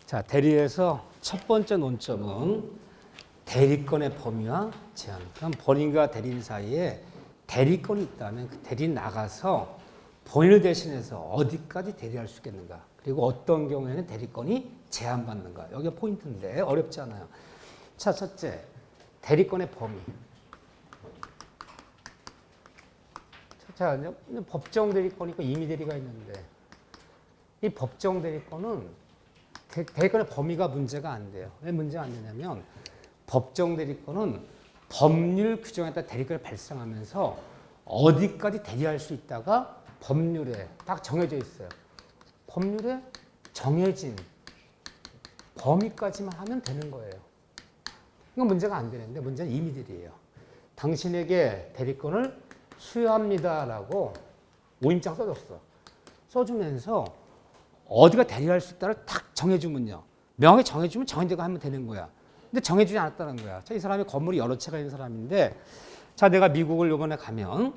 자, 대리에서 첫 번째 논점은 대리권의 범위와 제한. 그럼 본인과 대리인 사이에 대리권이 있다면 그 대리인 나가서 본인을 대신해서 어디까지 대리할 수 있겠는가. 그리고 어떤 경우에는 대리권이 제한받는가. 여기가 포인트인데 어렵지 않아요. 자, 첫째, 대리권의 범위. 자, 법정 대리권이 있고 임의 대리가 있는데 이 법정 대리권은 대리권의 범위가 문제가 안 돼요. 왜 문제가 안 되냐면 법정 대리권은 법률 규정에 따라 대리권이 발생하면서 어디까지 대리할 수 있다가 법률에 딱 정해져 있어요. 법률에 정해진 범위까지만 하면 되는 거예요. 이건 문제가 안 되는데 문제는 임의 대리예요. 당신에게 대리권을 수여합니다라고 오임장 써줬어. 써주면서 어디가 대리할 수 있다를 딱 정해주면요. 명확히 정해주면 정해진 대로 하면 되는 거야. 근데 정해주지 않았다는 거야. 자, 이 사람이 건물이 여러 채가 있는 사람인데, 자, 내가 미국을 요번에 가면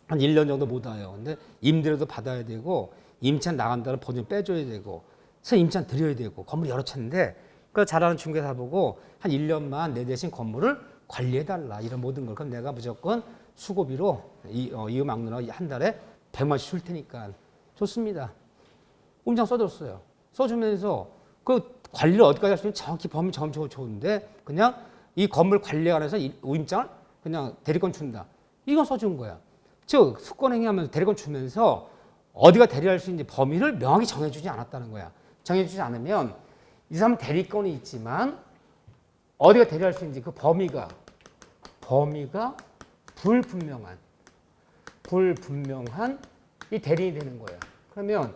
한 1년 정도 못 와요. 근데 임대료도 받아야 되고, 임차 나간다는 보증 빼줘야 되고, 그래서 임차 드려야 되고, 건물이 여러 채인데, 그 잘하는 중개사 보고 한 1년만 내 대신 건물을 관리해달라. 이런 모든 걸. 그럼 내가 무조건 수고비로 이거 막느라 한 달에 100만 원씩 줄 테니까. 좋습니다. 오임장 써줬어요. 써주면서 그 관리를 어디까지 할 수 있는지 정확히 범위 정하면 좋은데 그냥 이 건물 관리에 관해서 오임장을 그냥 대리권 준다. 이건 써준 거야. 즉 수권행위하면서 대리권 주면서 어디가 대리할 수 있는지 범위를 명확히 정해주지 않았다는 거야. 정해주지 않으면 이 사람은 대리권이 있지만 어디가 대리할 수 있는지 그 범위가 불분명한 이 대리인이 되는 거예요. 그러면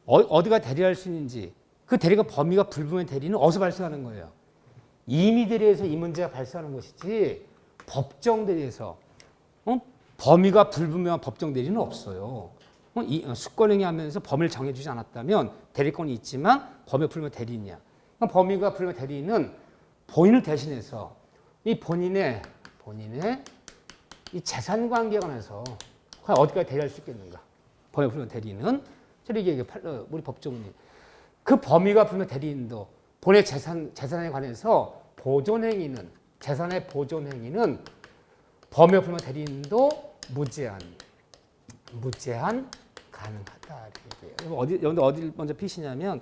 어디가 대리할 수 있는지 그 대리가 범위가 불분명한 대리는 어디서 발생하는 거예요? 임의 대리에서 이 문제가 발생하는 것이지 법정 대리에서 범위가 불분명한 법정 대리는 없어요. 수권행위 하면서 범위를 정해주지 않았다면 대리권이 있지만 범위가 불분명한 대리인이야. 범위가 불분명한 대리인은 본인을 대신해서 이 본인의 이 재산 관계에 관해서 과연 어디까지 대리할 수 있겠는가? 범위가 불분명한 대리인은 이게 우리 법조문이 그 범위가 불분명한 대리인도 본인의 재산에 관해서 재산의 보존행위는 범위가 불분명한 대리인도 무제한 가능하다. 어디 먼저 피시냐면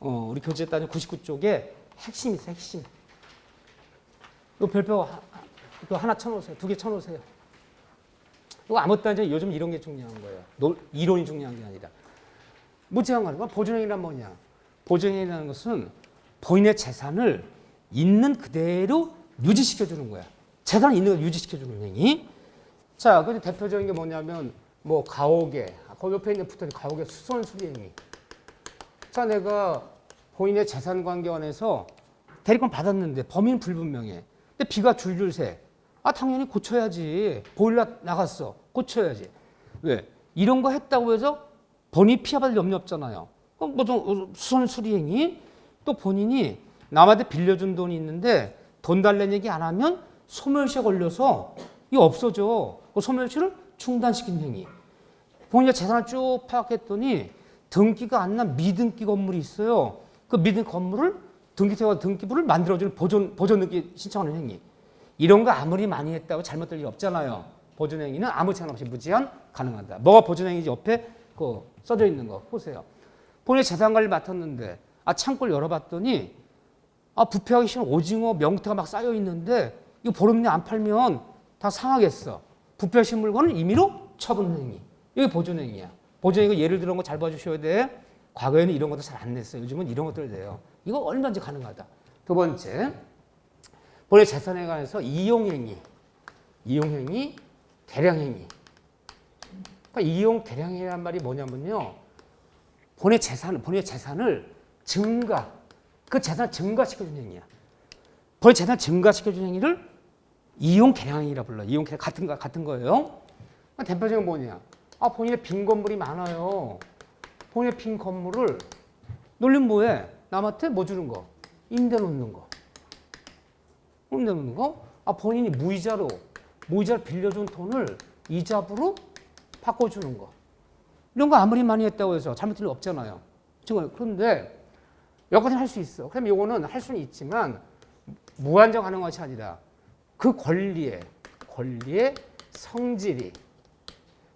우리 교재 따진 99쪽에 핵심이 있어요. 핵심. 이 별표 하나 쳐놓으세요. 2개 쳐놓으세요. 이거 아무것도 아니죠. 요즘 이런 게 중요한 거예요. 이론이 중요한 게 아니라. 무제한 가능. 보존행위란 뭐냐? 보존행위라는 것은 본인의 재산을 있는 그대로 유지시켜주는 거야. 재산을 있는 그대로 유지시켜주는 행위. 자, 그 대표적인 게 뭐냐면 가옥에 거기 옆에 있는 붙은 가옥의 수선수리행위. 자, 내가 본인의 재산 관계원에서 대리권 받았는데 범위는 불분명해. 근데 비가 줄줄 새. 당연히 고쳐야지. 보일러 나갔어. 고쳐야지. 왜? 이런 거 했다고 해서 본인이 피해받을 염려 없잖아요. 수선수리행위. 또 본인이 남한테 빌려준 돈이 있는데 돈 달라는 얘기 안 하면 소멸시에 걸려서 이거 없어져. 그 소멸시를 중단시킨 행위. 본인의 재산을 쭉 파악했더니 등기가 안 난 미등기 건물이 있어요. 그 미등기 건물을 등기부를 만들어주는 보존 등기 신청하는 행위. 이런 거 아무리 많이 했다고 잘못될 일 없잖아요. 보존행위는 아무 제한 없이 무제한 가능하다. 뭐가 보존행위인지 옆에 써져 있는 거 보세요. 본인의 재산 관리를 맡았는데 창고를 열어봤더니 부패하기 싫은 오징어, 명태가 막 쌓여 있는데 이거 보름 내에 안 팔면 다 상하겠어. 부패하신 물건을 임의로 처분행위. 이게 보존행위야. 보존행위 예를 들어 거 잘 봐주셔야 돼. 과거에는 이런 것도 잘 안 냈어요. 요즘은 이런 것들 돼요. 이거 얼마든지 가능하다. 두 번째, 본인의 재산에 관해서 이용행위, 대량행위. 그러니까 이용 대량행위란 말이 뭐냐면요. 본인의 재산을 그 재산을 증가시켜주는 행위야. 본인의 재산을 증가시켜주는 행위를 이용 대량행위라 불러. 이용 대량 같은 거예요. 대표적인 뭐냐? 본인의 빈 건물이 많아요. 본인의 빈 건물을 놀리면 뭐해? 남한테 뭐 주는 거? 임대 놓는 거. 본인이 무이자로 빌려준 돈을 이자부로 바꿔주는 거. 이런 거 아무리 많이 했다고 해서 잘못될 일 없잖아요. 그런데 여기까지는 할 수 있어. 그럼 이거는 할 수는 있지만 무한정 가능한 것이 아니라 그 권리의 성질이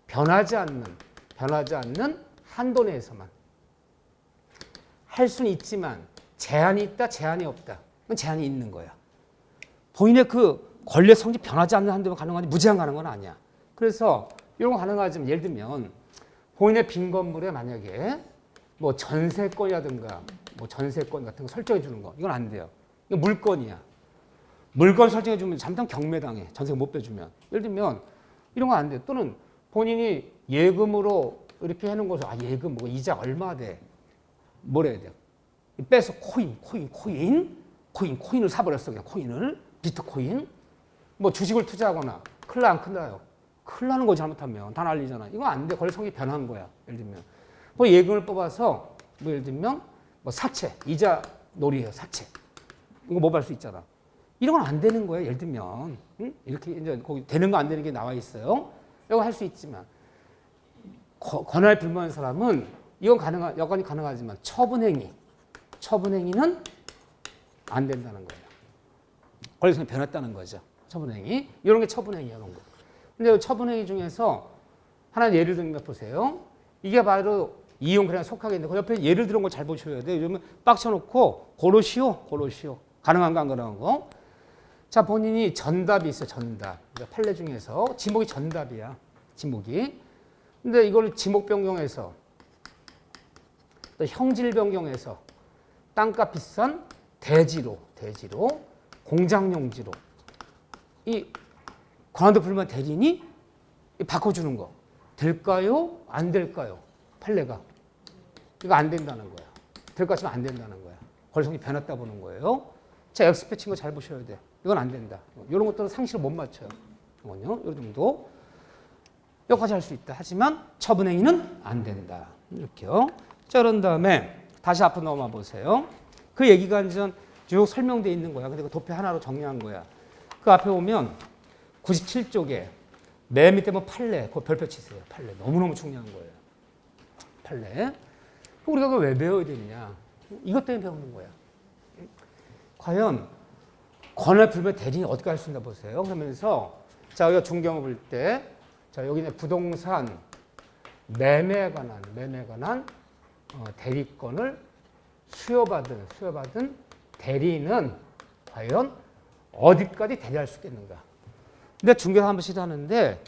변하지 않는 한도 내에서만 할 수는 있지만 제한이 있다, 제한이 없다. 그건 제한이 있는 거야. 본인의 그 권리의 성질이 변하지 않는 한도면 가능하지 무제한 가능한 건 아니야. 그래서 이런 거 가능하지만 예를 들면 본인의 빈 건물에 만약에 뭐 전세권이라든가 뭐 전세권 같은 거 설정해 주는 거 이건 안 돼요. 이거 물건이야. 물건 설정해 주면 잘못하면 경매당해. 전세 못 빼주면. 예를 들면 이런 거 안 돼. 또는 본인이 예금으로 이렇게 해놓은 것을 예금 뭐 이자 얼마 돼? 뭐라 해야 돼? 빼서 코인을 사버렸어. 그냥 코인을 비트코인 뭐 주식을 투자하거나 큰일 나 안 큰다요? 큰일 나는 거 잘못하면 다 날리잖아. 이거 안 돼. 권리성이 변한 거야. 예를 들면 뭐 예금을 뽑아서 뭐 예를 들면 뭐 사채 이자 놀이해요. 사채 이거 못 할 수 있잖아. 이런 건 안 되는 거예요. 예를 들면 이렇게 이제 거기 되는 거 안 되는 게 나와 있어요. 이거 할 수 있지만 권할 불문한 사람은 이건 여건이 가능하지만 처분행위는 안 된다는 거예요. 권리성이 변했다는 거죠. 처분행위 이런 게 처분행위야. 이런 거. 근데 처분행위 중에서 하나 예를 들면 보세요. 이게 바로 이용거래에 속하겠는데 그 옆에 예를 들은 거 잘 보셔야 돼요. 요즘은 빡쳐놓고 고르시오. 가능한가 안 가능한 거. 자, 본인이 전답이 있어요. 전답. 그러니까 판례 중에서 지목이 전답이야. 지목이. 근데 이걸 지목 변경해서 또 형질 변경해서 땅값 비싼 대지로 공장용지로 이 권한도 불만 대리인이 바꿔주는 거 될까요? 안 될까요? 판례가 이거 안 된다는 거야. 될 것 같으면 안 된다는 거야. 권리성이 변했다 보는 거예요. 자, 엑스페 친 거 잘 보셔야 돼. 이건 안 된다. 이런 것들은 상식을 못 맞춰요. 이건요. 이 정도. 여기까지 할 수 있다. 하지만 처분행위는 안 된다. 이렇게요. 자, 그런 다음에 다시 앞으로 넘어가 보세요. 그 얘기가 이제 쭉 설명되어 있는 거야. 근데 그 도표 하나로 정리한 거야. 그 앞에 오면 97쪽에 맨 밑에 뭐 판례, 그 별표 치세요. 판례. 너무너무 중요한 거예요. 판례. 우리가 그걸 왜 배워야 되느냐. 이것 때문에 배우는 거야. 과연 권할 불면 대리인이 어떻게 할 수 있나 보세요. 그러면서 자, 우리가 중경을 볼 때 자, 여기는 부동산 매매에 관한 대리권을 수여받은 대리인은 과연 어디까지 대리할 수 있겠는가? 근데 중개사 한 번씩 하는데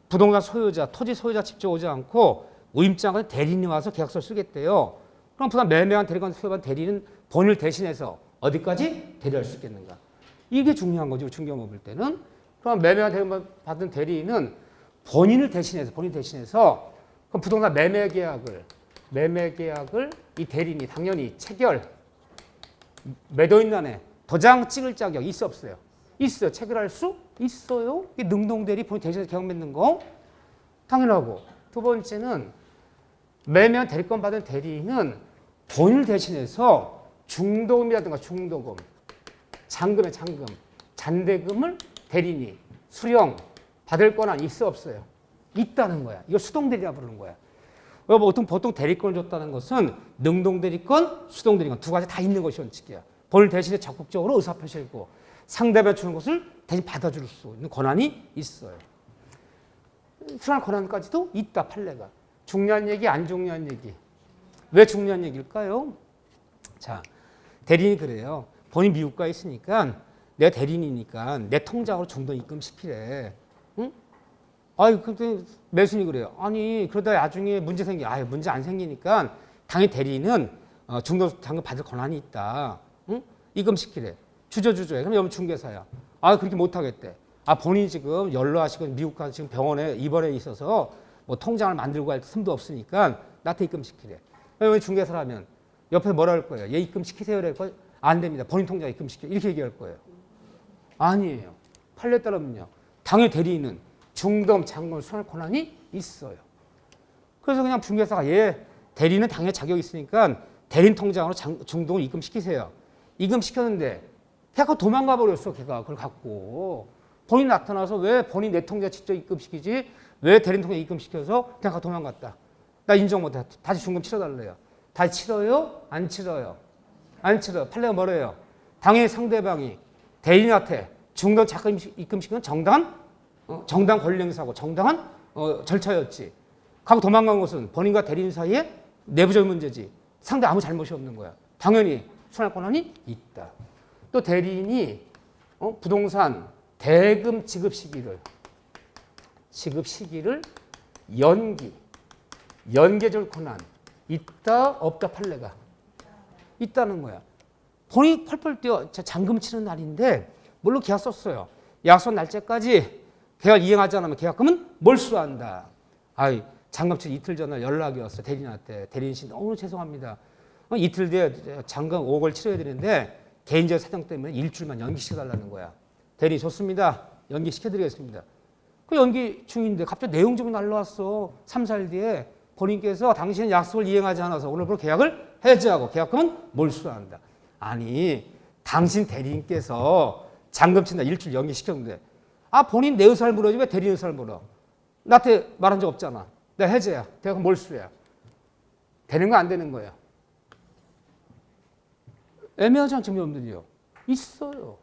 부동산 소유자, 토지 소유자 직접 오지 않고 우임장은 대리인이 와서 계약서를 쓰겠대요. 그럼 부산 매매한 대리권 수여받은 대리인은 본인을 대신해서 어디까지 대리할 수 있겠는가? 이게 중요한 거죠. 중개업을 볼 때는. 그럼 매매한 대리권 받은 대리인은 본인을 대신해서 그럼 부동산 매매 계약을 이 대리인이 당연히 체결 매도인란에 도장 찍을 자격 있어 없어요? 있어요. 체결할 수 있어요. 이게 능동대리 본인 대신해서 계약 맺는 거 당연하고. 두 번째는 매매한 대리권 받은 대리인은 본인을 대신해서 중도금이라든가 중도금, 잔대금을 대리인이 수령 받을 권한 있어 없어요? 있다는 거야. 이걸 수동대리라 부르는 거야. 보통 대리권을 줬다는 것은 능동대리권, 수동대리권 두 가지 다 있는 것이 원칙이야. 본인 대신에 적극적으로 의사표시하고 상대방이 주는 것을 대신 받아줄 수 있는 권한이 있어요. 수령할 권한까지도 있다. 판례가. 중요한 얘기, 안 중요한 얘기. 왜 중요한 얘기일까요? 자, 대리인이 그래요. 본인 미국가에 있으니까 내가 대리인이니까 내 통장으로 중도 입금시키래. 응? 근데 매순이 그래요. 아니, 그러다 나중에 문제 문제 안 생기니까 당연히 대리인은 중도 당근 받을 권한이 있다. 응? 입금시키래. 주저해. 그럼 여러분 중개사야. 그렇게 못하겠대. 본인이 지금 연로하시고 미국 가서 지금 병원에 입원해 있어서 뭐 통장을 만들고 할 틈도 없으니까 나한테 입금시키래. 그러면 중개사라면 옆에 뭐라 할 거예요? 얘 입금시키세요. 그럴 거예요? 안 됩니다. 본인 통장 입금시켜. 이렇게 얘기할 거예요. 아니에요. 판례에 따르면요. 당연히 대리인은 중도금, 잔금을 수령할 권한이 있어요. 그래서 그냥 중개사가 대리인은 당연히 자격이 있으니까 대리인 통장으로 중도금을 입금시키세요. 입금시켰는데 걔가 도망가 버렸어. 걔가 그걸 갖고. 본인 나타나서 왜 본인 내 통장 직접 입금시키지? 왜 대리인 통장 입금시켜서 걔가 도망갔다. 나 인정 못해. 다시 중금 치러달래요. 다 치러요? 안 치러요? 안 치러요. 판례가 뭐래요? 당연히 상대방이 대리인한테 중간 자금 입금시키는 정당한 권리 행사고 정당한 절차였지. 가고 도망간 것은 본인과 대리인 사이에 내부적인 문제지. 상대 아무 잘못이 없는 거야. 당연히 수행할 권한이 있다. 또 대리인이 부동산 대금 지급 시기를 연계줄 권한 있다 없다 판례가 있다는 거야. 본인이 펄펄 뛰어 잔금 치는 날인데 물론 계약 썼어요. 약속 날짜까지 계약 이행하지 않으면 계약금은 몰수한다. 아이 잔금 치 이틀 전에 연락이 왔어 대리인한테. 대리인 씨 너무 죄송합니다. 이틀 뒤에 잔금 5억을 치러야 되는데 개인적 사정 때문에 일주일만 연기시켜달라는 거야. 대리인 좋습니다. 연기시켜드리겠습니다. 그 연기 중인데 갑자기 내용적이 날라왔어. 3, 4일 뒤에 본인께서 당신은 약속을 이행하지 않아서 오늘부로 계약을 해지하고 계약금은 몰수한다. 아니 당신 대리인께서 잔금 친다 일주일 연기시켰는데 본인 내 의사를 물어야지 왜 대리인 의사를 물어. 나한테 말한 적 없잖아. 내가 해제야. 계약금 몰수야. 되는 거 안 되는 거야. 애매하지 않은 점들이요. 있어요.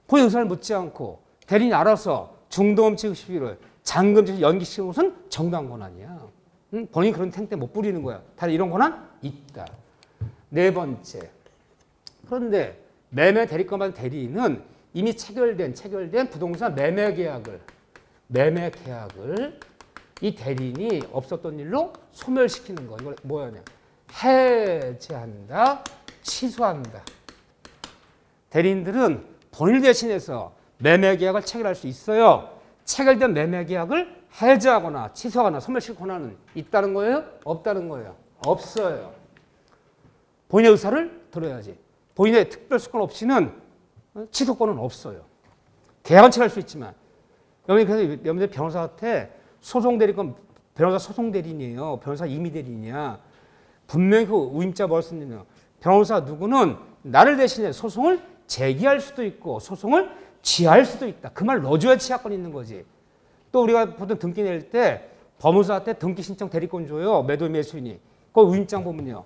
본인 의사를 묻지 않고 대리인이 알아서 중도금 지급 시기를 잔금 지급 연기시키는 것은 정당한 권한이야. 본인이 그런 탱탱 못 부리는 거야. 다른 이런 권한 있다. 네 번째. 그런데 매매 대리권 받은 대리인은 이미 체결된 부동산 매매 계약을 이 대리인이 없었던 일로 소멸시키는 거. 이걸 뭐냐면 해제한다, 취소한다. 대리인들은 본인 대신해서 매매 계약을 체결할 수 있어요. 체결된 매매 계약을 해제하거나 취소하거나 소멸시킬 권한은 있다는 거예요? 없다는 거예요? 없어요. 본인의 의사를 들어야지. 본인의 특별수권 없이는 취소권은 없어요. 계약은 체결할 수 있지만 여러분들 변호사한테 소송대리권 변호사 소송대리인이에요. 변호사 임의대리인이야. 분명히 그 우임자 뭘 쓰느냐. 변호사 누구는 나를 대신해 소송을 제기할 수도 있고 소송을 취하할 수도 있다. 그 말 넣어줘야 취하권이 있는 거지. 또 우리가 보통 등기 낼 때 법무사한테 등기 신청 대리권 줘요. 매도 매수인이. 그 우임장 보면요.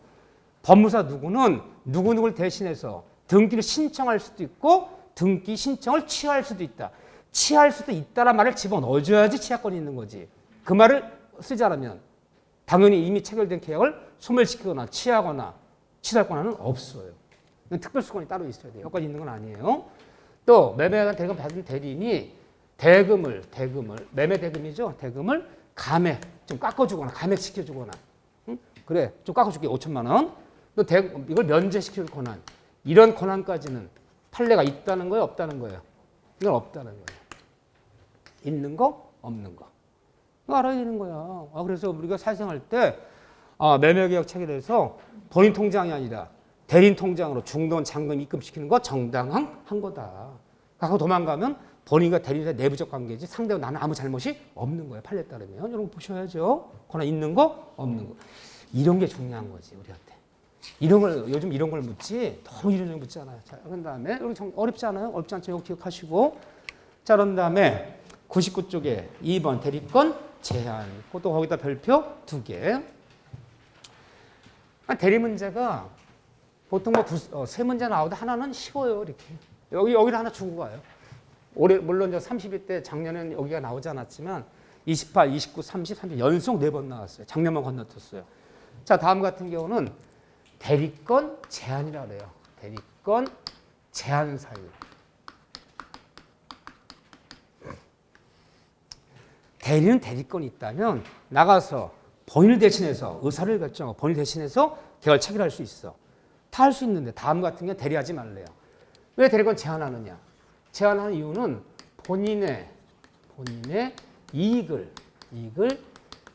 법무사 누구는 누구누구를 대신해서 등기를 신청할 수도 있고 등기 신청을 취하할 수도 있다. 취할 수도 있다란 말을 집어넣어줘야지 취하권이 있는 거지. 그 말을 쓰지 않으면 당연히 이미 체결된 계약을 소멸시키거나 취하거나 취소할 권한은 없어요. 특별수권이 따로 있어야 돼요. 여기까지 있는 건 아니에요. 또 매매 대금 받은 대리인이 대금을 매매 대금이죠. 대금을 감액 좀 깎아주거나 감액시켜주거나 그래 좀 깎아줄게 5천만 원. 또 이걸 면제시킬 권한 이런 권한까지는 판례가 있다는 거예요, 없다는 거예요? 이건 없다는 거예요. 있는 거, 없는 거. 이거 알아야 되는 거야. 그래서 우리가 사회생활 때 매매계약 체결해서 본인 통장이 아니라 대리인 통장으로 중도금 잔금 입금시키는 거 정당한 거다. 가고 도망가면 본인과 대리인의 내부적 관계지 상대와 나는 아무 잘못이 없는 거예요. 판례에 따르면. 여러분 보셔야죠. 권한 있는 거, 없는 거. 이런 게 중요한 거지 우리한테. 이런 걸 요즘 이런 걸 묻지 너무 이런 걸 묻잖아요. 자, 그런 다음에 여기 좀 어렵지 않아요? 어렵지 않죠? 이거 기억하시고. 자, 그런 다음에 99쪽에 2번 대리권 제한. 또 거기다 별표 2개. 대리 문제가 보통 세 문제 나오다 하나는 쉬워요. 이렇게. 여기를 하나 주고 가요. 올해 물론 30일 때 작년에는 여기가 나오지 않았지만 28, 29, 30, 30 연속 4번 나왔어요. 작년만 건너뛰었어요. 자, 다음 같은 경우는 대리권 제한이라고 그래요. 대리권 제한 사유. 대리는 대리권이 있다면 나가서 본인을 대신해서 의사를 결정하고 본인을 대신해서 계약을 체결할 수 있어. 다 할 수 있는데 다음 같은 경우는 대리하지 말래요. 왜 대리권 제한하느냐? 제한하는 이유는 본인의 이익을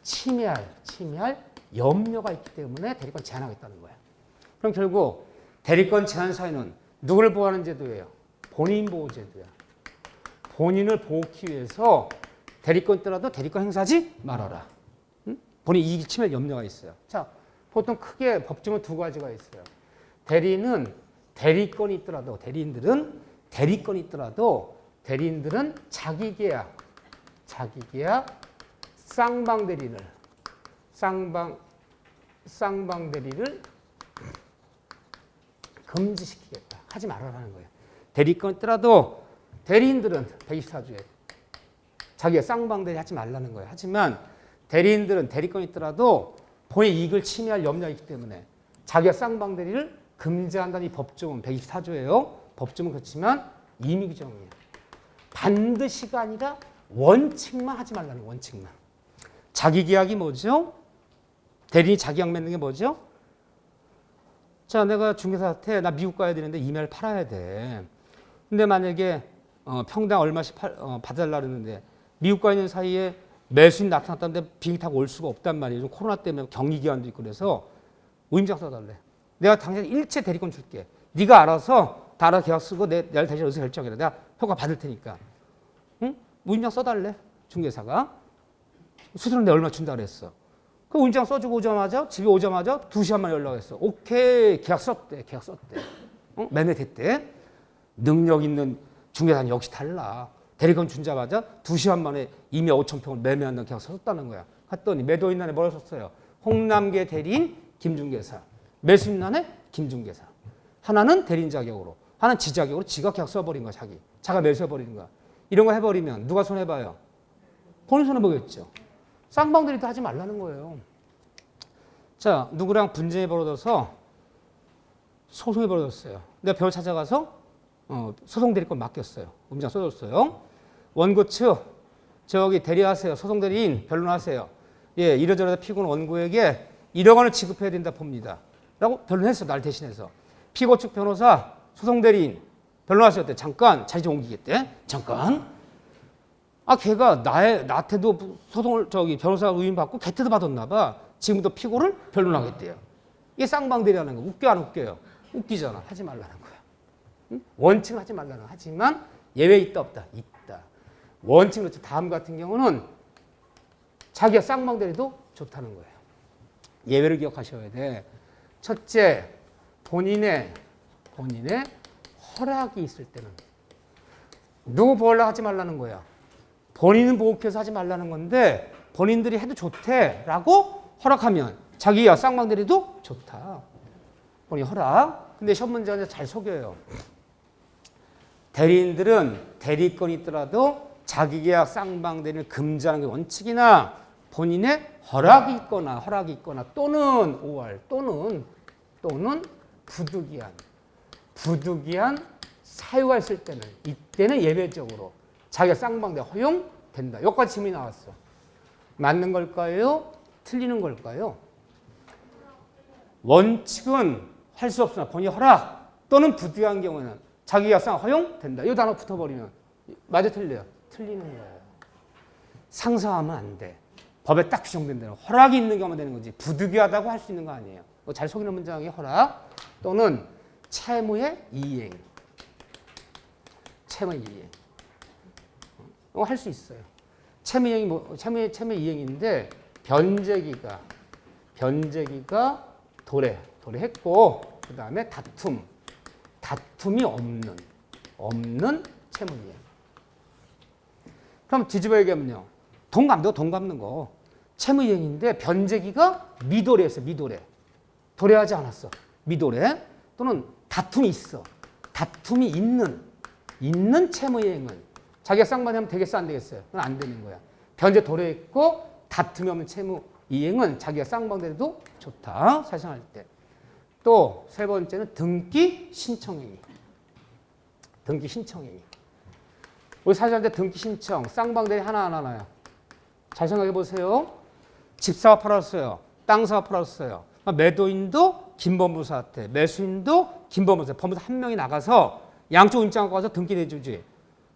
침해할 염려가 있기 때문에 대리권 제한하겠다는 거야. 그럼 결국 대리권 제한 사유는 누구를 보호하는 제도예요? 본인 보호 제도야. 본인을 보호하기 위해서 대리권 있더라도 대리권 행사하지 말아라. 응? 본인 이익이 침해할 염려가 있어요. 자, 보통 크게 법정은 2가지가 있어요. 대리인은 대리권이 있더라도 대리인들은 자기 계약 쌍방 대리를 금지시키겠다. 하지 말아라는 거예요. 대리권 있더라도 대리인들은 124조에 자기가 쌍방대리 하지 말라는 거예요. 하지만 대리인들은 대리권이 있더라도 본인 이익을 침해할 염려가 있기 때문에 자기가 쌍방대리를 금지한다는 이 법조문 124조예요. 법조문 그렇지만 임의 규정이에요. 반드시가 아니라 원칙만 하지 말라는 거예요. 원칙만. 자기 계약이 뭐죠? 대리인이 자기 계약 맺는 게 뭐죠? 자, 내가 중개사한테 나 미국 가야 되는데 이메일 팔아야 돼. 근데 만약에 평당 얼마씩 받아달라 그러는데 미국 가 있는 사이에 매수인 나타났다는데 비행기 타고 올 수가 없단 말이에요. 요즘 코로나 때문에 격리 기간도 있고 그래서 우임장 써달래. 내가 당장 일체 대리권 줄게. 네가 알아서 다 알아 계약 쓰고 내를 대신 의사 결정해라. 내가 효과 받을 테니까. 응? 우임장 써달래. 중개사가. 수수료는 내가 얼마 준다 그랬어. 그 우임장 써주고 오자마자 집에 오자마자 2시간 만에 연락했어. 오케이 계약 썼대. 계약 썼대. 매매됐대. 능력 있는 중개사는 역시 달라. 대리권 준자마자 2시간 만에 이미 5,000평을 매매한다는 계약 썼다는 거야. 갔더니 매도인란에 뭐라고 썼어요? 홍남계 대리인 김중개사. 매수인란에 김중개사. 하나는 대리인 자격으로, 하나는 지 자격으로 지가 계약 써버린 거야. 자가 매수해버리는 거야. 이런 거 해버리면 누가 손해봐요? 본인 손해보겠죠. 쌍방대리도 하지 말라는 거예요. 자, 누구랑 분쟁이 벌어져서 소송이 벌어졌어요. 내가 변호사 찾아가서 소송 대리권 맡겼어요. 음장 써줬어요. 원고 측 저기 대리하세요. 소송 대리인 변론하세요. 예, 이러저러다 피고는 원고에게 1억 원을 지급해야 된다 봅니다. 라고 변론했어. 날 대신해서. 피고 측 변호사 소송 대리인 변론하세요. 때 잠깐 자리 좀 옮기겠대. 잠깐. 아, 걔가 나한테도 소송을 변호사 의인 받고 걔한테도 받았나 봐. 지금부터 피고를 변론하겠대요. 이게 쌍방대리라는 거. 웃겨 안 웃겨요? 웃기잖아. 하지 말라는 거야. 응? 원칙은 하지 말라는 거. 하지만 예외 있다 없다? 있다. 원칙은 다음 같은 경우는 자기가 쌍방대리도 좋다는 거예요. 예외를 기억하셔야 돼. 첫째, 본인의 허락이 있을 때는 누구 보호하려고 하지 말라는 거야. 본인은 보호해서 하지 말라는 건데 본인들이 해도 좋대라고 허락하면 자기야 쌍방대리도 좋다. 본인 허락. 근데 시험 문제는 잘 속여요. 대리인들은 대리권이 있더라도 자기 계약 쌍방대리를 금지하는 게 원칙이나 본인의 허락이 있거나 또는 5월 또는 부득이한 사유가 있을 때는 이때는 예외적으로 자기가 쌍방대리 허용된다. 여기까지 질문이 나왔어. 맞는 걸까요? 틀리는 걸까요? 원칙은 할 수 없으나 본인 허락 또는 부득이한 경우에는 자기 계약상 허용된다. 이 단어 붙어버리면 맞아 틀려요? 틀리는 거예요. 상상하면 안 돼. 법에 딱 규정된 대로 허락이 있는 경우만 되는 거지 부득이하다고 할 수 있는 거 아니에요. 잘 속이는 문장이 허락 또는 채무의 이행. 이거 할 수 있어요. 채무 이행인데 변제기가 도래했고 그 다음에 다툼이 없는 채무 이행. 그럼 뒤집어 얘기하면요. 돈 갚는 거. 채무 이행인데 변제기가 미도래였어요. 도래하지 않았어. 미도래 또는 다툼이 있어. 다툼이 있는 채무 이행은 자기가 쌍방대리하면 되겠어 안 되겠어요? 그건 안 되는 거야. 변제 도래했고 다툼이 없는 채무 이행은 자기가 쌍방대리도 좋다. 사실할 때. 또 세 번째는 등기 신청행위. 우리 사실할 때 등기 신청 쌍방대리 하나 나요. 잘 생각해 보세요. 집 사업 팔았어요. 땅 사업 팔았어요. 매도인도 김법무사한테, 매수인도 김법무사, 법무사 한 명이 나가서 양쪽 입장 갖고 와서 등기 내주지.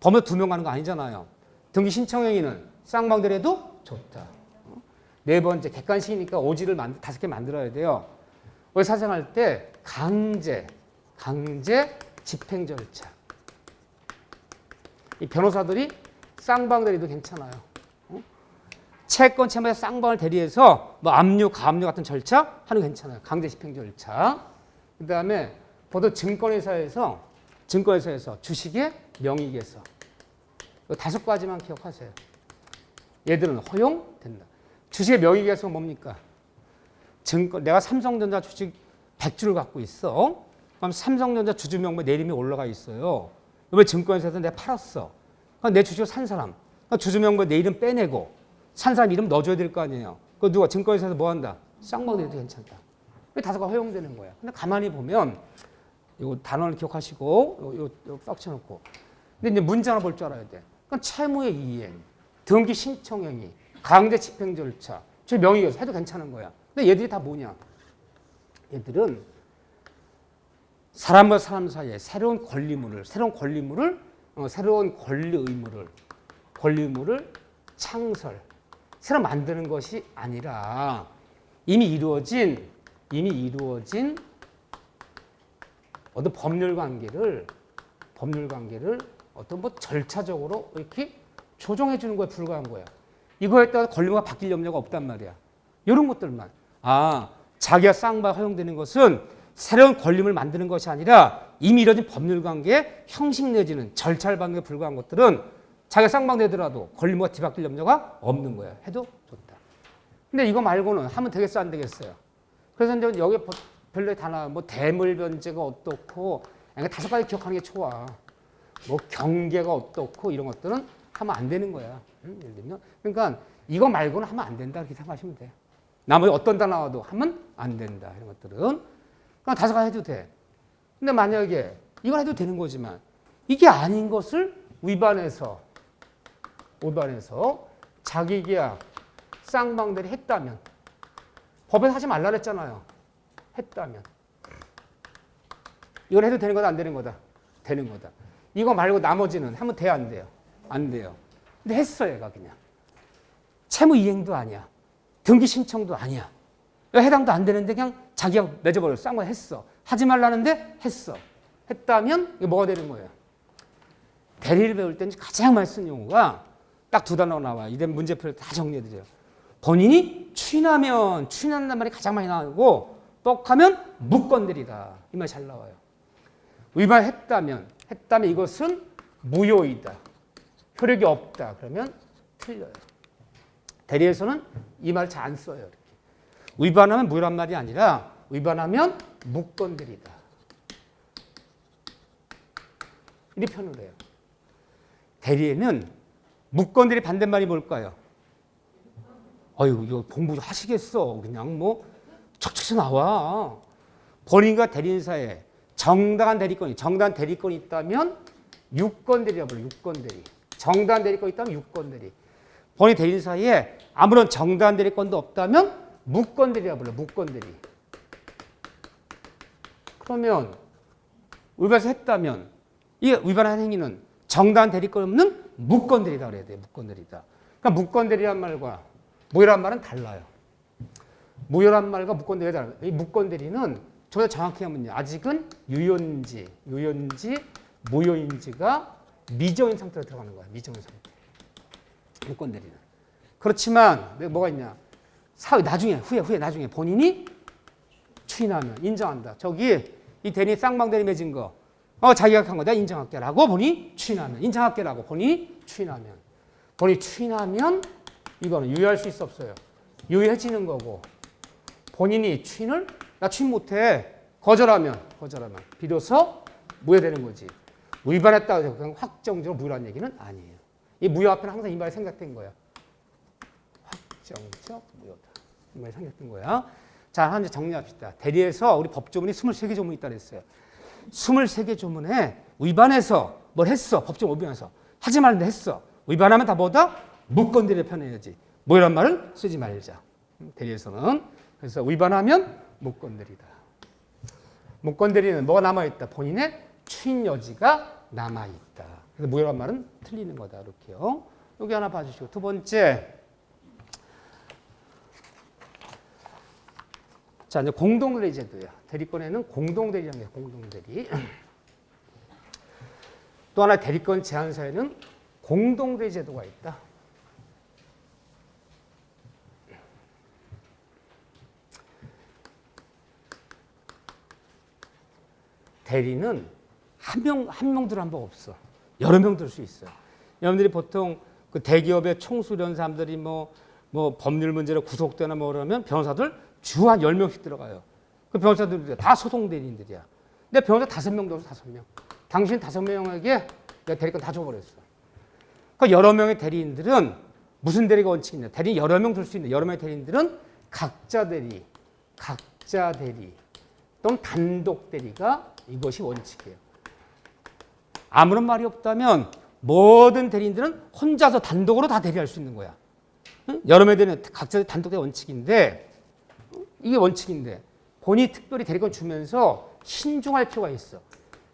법무사 2명 가는 거 아니잖아요. 등기 신청행위는 쌍방대리도 좋다. 네 번째, 객관식이니까 오지를 5개 만들어야 돼요. 우리 사생할 때 강제 집행 절차. 이 변호사들이 쌍방대리도 괜찮아요. 채권 채무에 쌍방을 대리해서 압류, 가압류 같은 절차 하는 거 괜찮아요. 강제 집행 절차. 그 다음에 보통 증권회사에서 주식의 명의계서. 5가지만 기억하세요. 얘들은 허용된다. 주식의 명의계서가 뭡니까? 내가 삼성전자 주식 100주를 갖고 있어. 그럼 삼성전자 주주명부에 내 이름이 올라가 있어요. 이번에 증권회사에서 내가 팔았어. 그럼 내 주식을 산 사람. 주주명부에 내 이름 빼내고 산 사람 이름 넣어줘야 될 거 아니에요. 그 누가 증권회사에서 뭐 한다? 쌍방내도 괜찮다. 다소가 허용되는 거야. 근데 가만히 보면 요 단어를 기억하시고 요 딱 쳐놓고. 근데 이제 문제 하나 볼 줄 알아야 돼. 그러니까 채무의 이행, 등기 신청 행위, 강제 집행 절차, 저 명의결서 해도 괜찮은 거야. 근데 얘들이 다 뭐냐? 얘들은 사람과 사람 사이에 새로운 권리 의무를 창설, 새로 만드는 것이 아니라 이미 이루어진 어떤 법률 관계를 어떤 뭐 절차적으로 이렇게 조정해 주는 거에 불과한 거야. 이거에 따라 권리가 바뀔 염려가 없단 말이야. 이런 것들만. 자기가 쌍방 허용되는 것은 새로운 권리를 만드는 것이 아니라 이미 이뤄진 법률 관계에 형식 내지는 절차를 받는 게 불과한 것들은 자기가 쌍방되더라도 권리가 뒤바뀔 염려가 없는 거야. 해도 좋다. 근데 이거 말고는 하면 되겠어 안 되겠어요? 그래서 이제 여기 별로 다 나와. 뭐 대물 변제가 어떻고, 그러니까 5가지 기억하는 게 좋아. 뭐 경계가 어떻고 이런 것들은 하면 안 되는 거야. 예를 들면. 그러니까 이거 말고는 하면 안 된다 이렇게 생각하시면 돼. 나머지 어떤 다 나와도 하면 안 된다 이런 것들은. 그냥 5가지 해도 돼. 근데 만약에 이걸 해도 되는 거지만 이게 아닌 것을 위반해서 자기계약 쌍방대리 했다면 법에서 하지 말라 그랬잖아요. 했다면 이건 해도 되는 거다 안 되는 거다? 되는 거다. 이거 말고 나머지는 하면 돼요 안 돼요? 안 돼요. 근데 했어 얘가 그냥. 채무 이행도 아니야. 등기 신청도 아니야. 해당도 안 되는데 그냥 자기가 맺어버려. 쌍방 했어. 하지 말라는데 했어. 했다면 이게 뭐가 되는 거예요? 대리를 배울 때는 가장 많이 쓰는 용어가 딱 2단어가 나와요. 이런 문제표를 다 정리해드려요. 본인이 추인한단 말이 가장 많이 나오고 뻑하면 무건들이다. 이 말이 잘 나와요. 위반했다면 이것은 무효이다. 효력이 없다. 그러면 틀려요. 대리에서는 이 말 잘 안 써요. 이렇게. 위반하면 무효란 말이 아니라 위반하면 무건들이다. 이렇게 표현을 해요. 대리에는 무건들이 반대말이 뭘까요? 아유, 이거 공부 좀 하시겠어. 그냥 뭐 척척 나와. 본인과 대리인 사이에 정당한 대리권이 있다면 유권대리라고 불러요. 유권대리. 정당한 대리권이 있다면 유권대리. 본인 대리인 사이에 아무런 정당한 대리권도 없다면 무권대리라고 불러요. 무권대리. 그러면 위반해서 했다면 이 위반한 행위는 정당한 대리권 없는 무권대리다 그래야 돼요. 무권대리다. 그러니까 무권대리란 말과 무효란 말은 달라요. 무효란 말과 무권대리가 달라요. 이 무권대리는 좀 더 정확히 하면요. 아직은 유효인지 무효인지가 미정인 상태로 들어가는 거야. 미정인 상태. 무권대리는. 그렇지만 뭐가 있냐. 후에 나중에 본인이 추인하면 인정한다. 저기 이 대리 쌍방대리 맺은 거 자기가 한 거 내가 인정할게 라고 본인이 추인하면 인정할게 라고 본인이 추인하면 이거는 유효할 수 있어 없어요? 유효해지는 거고 본인이 추인을 나 추인 못해 거절하면 비로소 무효되는 거지. 위반했다고 해서 그냥 확정적으로 무효라는 얘기는 아니에요. 이 무효 앞에는 항상 이 말이 생각된 거야. 확정적 무효다. 이 말이 생각된 거야. 자, 한 번 정리합시다. 대리에서 우리 법조문이 23개 조문이 있다 그랬어요. 23개 조문에 위반해서 뭘 했어. 법조문 위반해서. 하지 말는데 했어. 위반하면 다 뭐다? 무건대리를 표현해야지. 무효란 말을 쓰지 말자. 대리에서는. 그래서 위반하면 무건대리다. 무건대리는 뭐가 남아있다? 본인의 추인 여지가 남아있다. 그래서 무효란 말은 틀리는 거다. 이렇게요. 여기 하나 봐주시고. 2번째. 자, 이제 공동대리 제도야. 대리권에는 공동대리라는 게 공동대리. 또 하나 대리권 제한사에는 공동대리 제도가 있다. 대리는 한 명 들어 한 번 없어. 여러 명 들 수 있어요. 여러분들이 보통 그 대기업의 총수 이런 사람들이 뭐 법률 문제로 구속되나 뭐 그러면 변호사들 주 한 10명씩 들어가요. 그 변호사들 다 소송 대리인들이야. 내 변호사 5명 둬서 5명. 당신 5명에게 내가 대리권 다 줘버렸어. 그러니까 여러 명의 대리인들은 무슨 대리가 원칙이 있냐? 대리인 여러 명 둘 수 있는 여러 명의 대리인들은 각자 대리 또는 단독 대리가 이것이 원칙이에요. 아무런 말이 없다면 모든 대리인들은 혼자서 단독으로 다 대리할 수 있는 거야. 여러 명의 대리는 각자 단독 대리 원칙인데 이게 원칙인데 본인이 특별히 대리권 주면서 신중할 필요가 있어.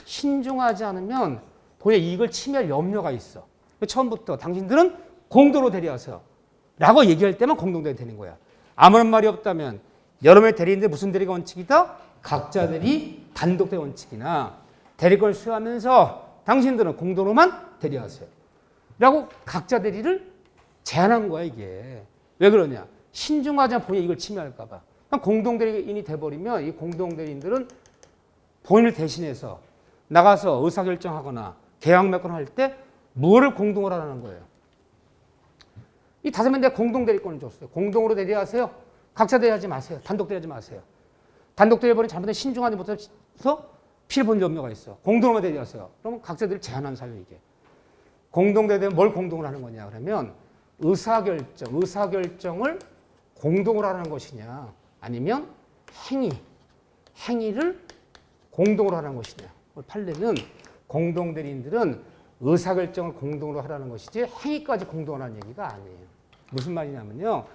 신중하지 않으면 본인의 이익을 침해할 염려가 있어. 처음부터 당신들은 공동으로 대리하세요 라고 얘기할 때만 공동대리 되는 거야. 아무런 말이 없다면 여러 명의 대리인들 무슨 대리가 원칙이다? 각자 대리, 단독 대리 원칙이나 대리권을 수여하면서 당신들은 공동으로만 대리하세요 라고 각자 대리를 제한한 거야. 이게 왜 그러냐? 신중하지 않으면 본인의 이익을 침해할까 봐. 공동대리인이 돼버리면 이 공동대리인들은 본인을 대신해서 나가서 의사결정하거나 계약 맺거나 할 때 뭐를 공동으로 하라는 거예요. 이 5명 내가 공동대리권을 줬어요. 공동으로 대리하세요. 각자 대리하지 마세요. 단독 대리하지 마세요. 단독 대리해버리면 잘못하면 신중하지 못해서 피를 본 염려가 있어. 공동으로 대리하세요. 그러면 각자 대리를 제한하는 사유예요. 이게. 공동대리는 뭘 공동으로 하는 거냐 그러면 의사결정을 공동으로 하는 것이냐 아니면 행위를 공동으로 하는 것이냐. 판례는 공동대리인들은 의사결정을 공동으로 하라는 것이지 행위까지 공동으로 하는 얘기가 아니에요. 무슨 말이냐면요.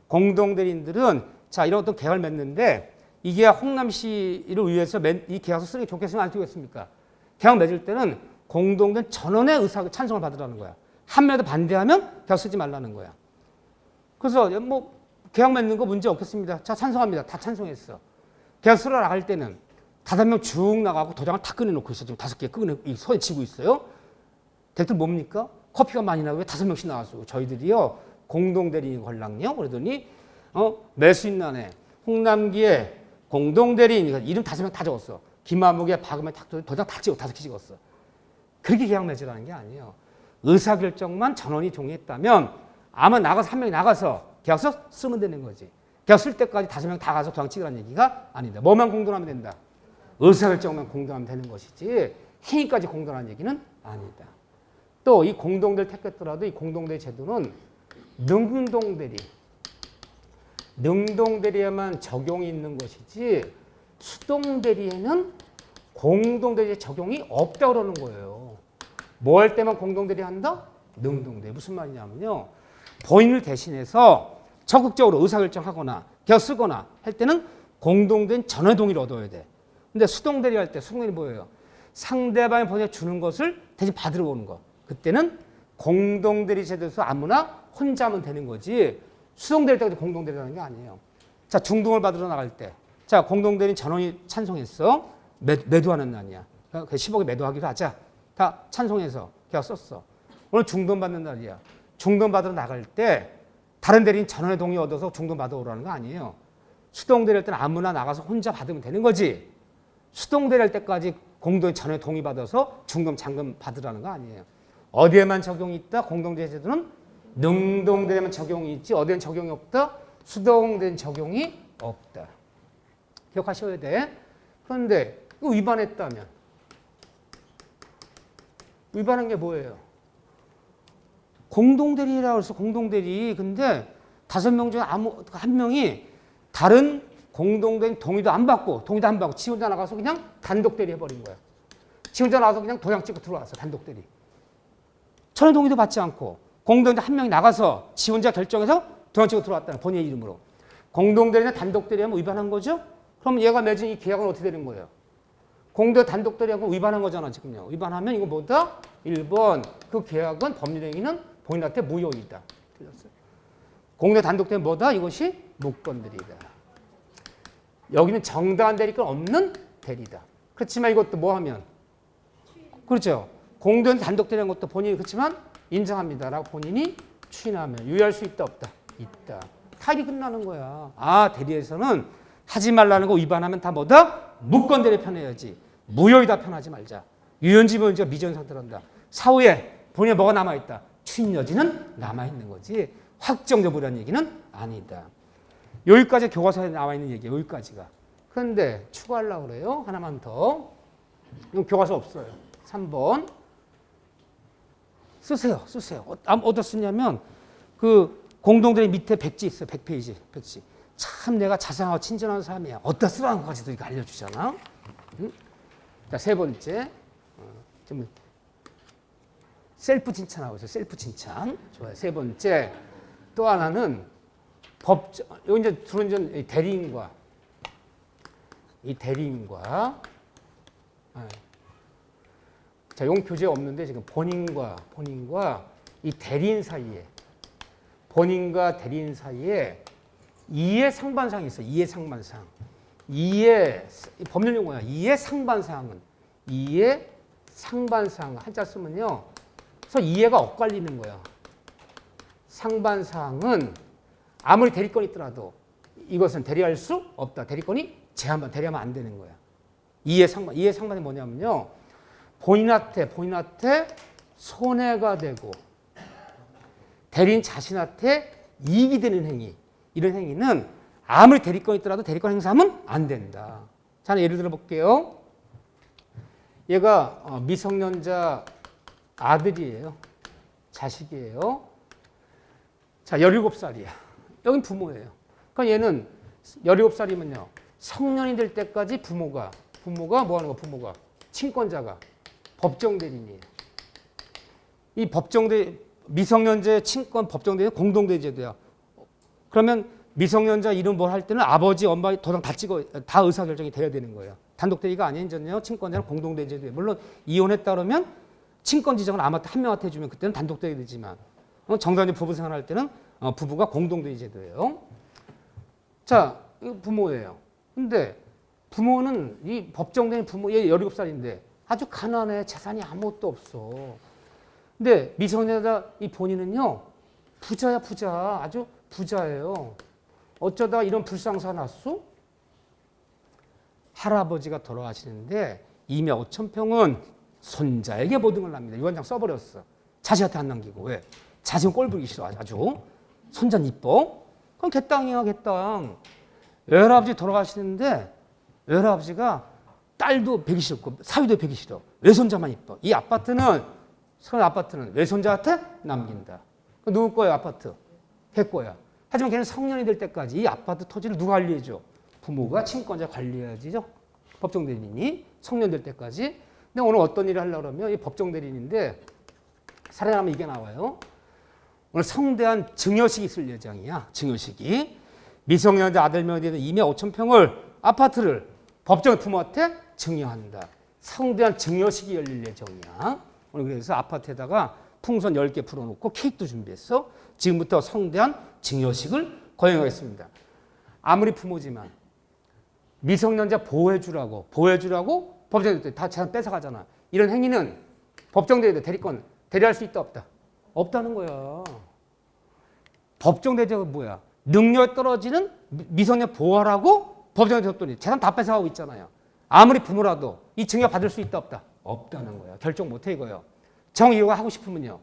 공동대리인들은 자 이런 어떤 계약을 맺는데 이 계약 홍남 씨를 위해서 이 계약서 쓰는 게 좋겠으면 안 되겠습니까? 계약 맺을 때는 공동된 전원의 의사 찬성을 받으라는 거야. 한 명이라도 반대하면 계약 쓰지 말라는 거야. 그래서 뭐 계약 맺는 거 문제 없겠습니다. 자 찬성합니다. 다 찬성했어. 계약 쓰러 나갈 때는 5명 쭉 나가고 도장을 다 꺼내놓고 있어. 지금 5개 꺼내 손에 쥐고 있어요. 대뜸 뭡니까? 커피가 많이 나고 왜 5명씩 나왔어? 저희들이요 공동대리인 걸랑요. 그러더니 매수인란에 홍남기에 공동대리인 이름 5명 다 적었어. 김한목에 박음에 도장 다 찍어 5개 찍었어. 그렇게 계약 맺으라는 게 아니에요. 의사결정만 전원이 동의했다면 아마 나가서 한 명이 나가서 계약서 쓰면 되는 거지. 계약 쓸 때까지 5명 다 가서 도장 찍으라는 얘기가 아니다. 뭐만 공동하면 된다. 의사결정만 공동하면 되는 것이지 행위까지 공동하는 얘기는 아니다. 또 이 공동대리 택했더라도 이 공동대리 제도는 능동대리에만 적용이 있는 것이지 수동대리에는 공동대리 적용이 없다고 그러는 거예요. 뭐 할 때만 공동대리 한다? 능동대리. 무슨 말이냐면요. 본인을 대신해서 적극적으로 의사결정하거나 계약 쓰거나 할 때는 공동된 전원의 동의를 얻어야 돼. 근데 수동대리 할 때 수동대리 뭐예요? 상대방이 본인이 주는 것을 대신 받으러 오는 거. 그때는 공동대리 제도에서 아무나 혼자 하면 되는 거지 수동대리 때까지 공동대리라는 게 아니에요. 자, 중동을 받으러 나갈 때. 자, 공동대리 전원이 찬성했어. 매도하는 날이야. 그러니까 10억에 매도하기로 하자. 다 찬성해서 계약 썼어. 오늘 중돈 받는 날이야. 중돈 받으러 나갈 때 다른 대리인 전원의 동의 얻어서 중돈 받아오라는 거 아니에요. 수동대리 할 때는 아무나 나가서 혼자 받으면 되는 거지. 수동대리 할 때까지 공동의 전원의 동의 받아서 중금, 잔금 받으라는 거 아니에요. 어디에만 적용이 있다? 공동대리 제도는 능동대리에만 적용이 있지 어디에는 적용이 없다? 수동대리는 적용이 없다. 기억하셔야 돼. 그런데 이거 위반했다면 위반한 게 뭐예요? 공동대리라고 해서 공동대리. 근데 5명 중에 한 명이 다른 공동대리 동의도 안 받고 지 혼자 나가서 그냥 단독대리 해버린 거야. 지 혼자 나가서 그냥 도장 찍고 들어왔어. 단독대리. 전원 동의도 받지 않고 공동대리 한 명이 나가서 지 혼자 결정해서 도장 찍고 들어왔다는 본인의 이름으로. 공동대리나 단독대리하면 위반한 거죠? 그럼 얘가 맺은 이 계약은 어떻게 되는 거예요? 공동 단독대리하고 위반한 거잖아 지금요. 위반하면 이거 뭐다? 1번 그 계약은 법률행위는 본인한테 무효이다. 틀렸어요. 공동 단독대리 뭐다? 이것이 무건대리다. 여기는 정당한 대리권 없는 대리다. 그렇지만 이것도 뭐 하면? 그렇죠. 공동 단독대리한 것도 본인이 그렇지만 인정합니다라고 본인이 추인하면 유의할 수 있다 없다? 있다. 타일이 끝나는 거야. 아 대리에서는 하지 말라는 거 위반하면 다 뭐다? 무건대리 편해야지. 무효이다 편하지 말자. 유연지 무연지가 미전 상태로 한다. 사후에 본인에 뭐가 남아있다? 추인 여지는 남아있는 거지. 확정돼버리는 얘기는 아니다. 여기까지 교과서에 나와 있는 얘기예요. 여기까지가. 그런데 추가하려고 그래요. 하나만 더. 이건 교과서 없어요. 3번. 쓰세요. 어디다 쓰냐면 그 공동대리 밑에 백지 있어요. 100페이지. 백지. 참 내가 자상하고 친절한 사람이야. 어디다 쓰라는 것까지도 이거 알려주잖아. 응? 자, 세 번째. 좀 셀프 칭찬하고 있어요. 셀프 칭찬. 좋아요. 세 번째. 또 하나는 여기 이제 둘은 이제 대리인과 자, 용 표제 없는데 지금 본인과 이 대리인 사이에 본인과 대리인 사이에 이해 상반상이 있어요. 이해 상반상. 법률 용어야. 이해 상반상은 한자 쓰면요. 그래서 이해가 엇갈리는 거야. 상반상은 아무리 대리권이 있더라도 이것은 대리할 수 없다. 대리권이 대리하면 안 되는 거야. 이해 상반이 뭐냐면요. 본인한테 손해가 되고 대리인 자신한테 이익이 되는 행위. 이런 행위는 아무리 대리권이 있더라도 대리권 행사하면 안 된다. 자, 예를 들어 볼게요. 얘가 미성년자 아들이에요. 자식이에요. 자, 17살이야. 여긴 부모예요. 그러니까 얘는 17살이면요. 성년이 될 때까지 부모가 뭐 하는 거? 부모가 친권자가 법정 대리인이에요. 이 미성년자 친권 법정 대리인 공동대리 제도야. 그러면 미성년자 이름 뭘 할 때는 아버지, 엄마 도장 다 의사결정이 돼야 되는 거예요. 단독 대리가 아니잖아요. 친권자는 공동대리 제도예요. 물론 이혼했다 그러면 친권 지정을 아무한테 한 명한테 해주면 그때는 단독 대리 되지만 정상적인 부부 생활할 때는 부부가 공동대리 제도예요. 자, 이거 부모예요. 근데 부모는 이 법정된 부모, 얘 17살인데 아주 가난해. 재산이 아무것도 없어. 근데 미성년자 이 본인은요. 부자야, 부자. 아주 부자예요. 어쩌다 이런 불상사 났어? 할아버지가 돌아가시는데 이미 5,000평은 손자에게 보증을 납니다. 유언장 써버렸어. 자식한테 안 남기고. 왜? 자식은 꼴 보기 싫어. 아주. 손자는 이뻐. 그럼 개땅이야, 개땅. 외할아버지 돌아가시는데 외할아버지가 딸도 배기 싫고 사위도 배기 싫어. 외손자만 이뻐. 이 아파트는 외손자한테 남긴다. 누구 거예요, 아파트? 걔 거야. 하지만 걔는 성년이 될 때까지 이 아파트 토지를 누가 관리해줘? 부모가 친권자 관리해야지죠. 법정 대리인이 성년 될 때까지. 근데 오늘 어떤 일을 하려고 그러면 이 법정 대리인인데 살해하면 이게 나와요. 오늘 성대한 증여식이 있을 예정이야. 증여식이. 미성년자 아들 명의에 대한 이미 5,000평을 아파트를 법정 부모한테 증여한다. 성대한 증여식이 열릴 예정이야. 오늘 그래서 아파트에다가 풍선 10개 풀어놓고 케이크도 준비했어. 지금부터 성대한 증여식을 거행하겠습니다. 아무리 부모지만 미성년자 보호해주라고 법정대리 다 재산 뺏어가잖아. 이런 행위는 법정대리도 대리권 대리할 수 있다 없다? 없다는 거야. 법정대리가 뭐야? 능력이 떨어지는 미성년 보호하라고 법정대리 줬더니 재산 다 뺏어가고 있잖아요. 아무리 부모라도 이 증여 받을 수 있다 없다? 없다는 거야. 결정 못해 이거요. 정의가 하고 싶으면요.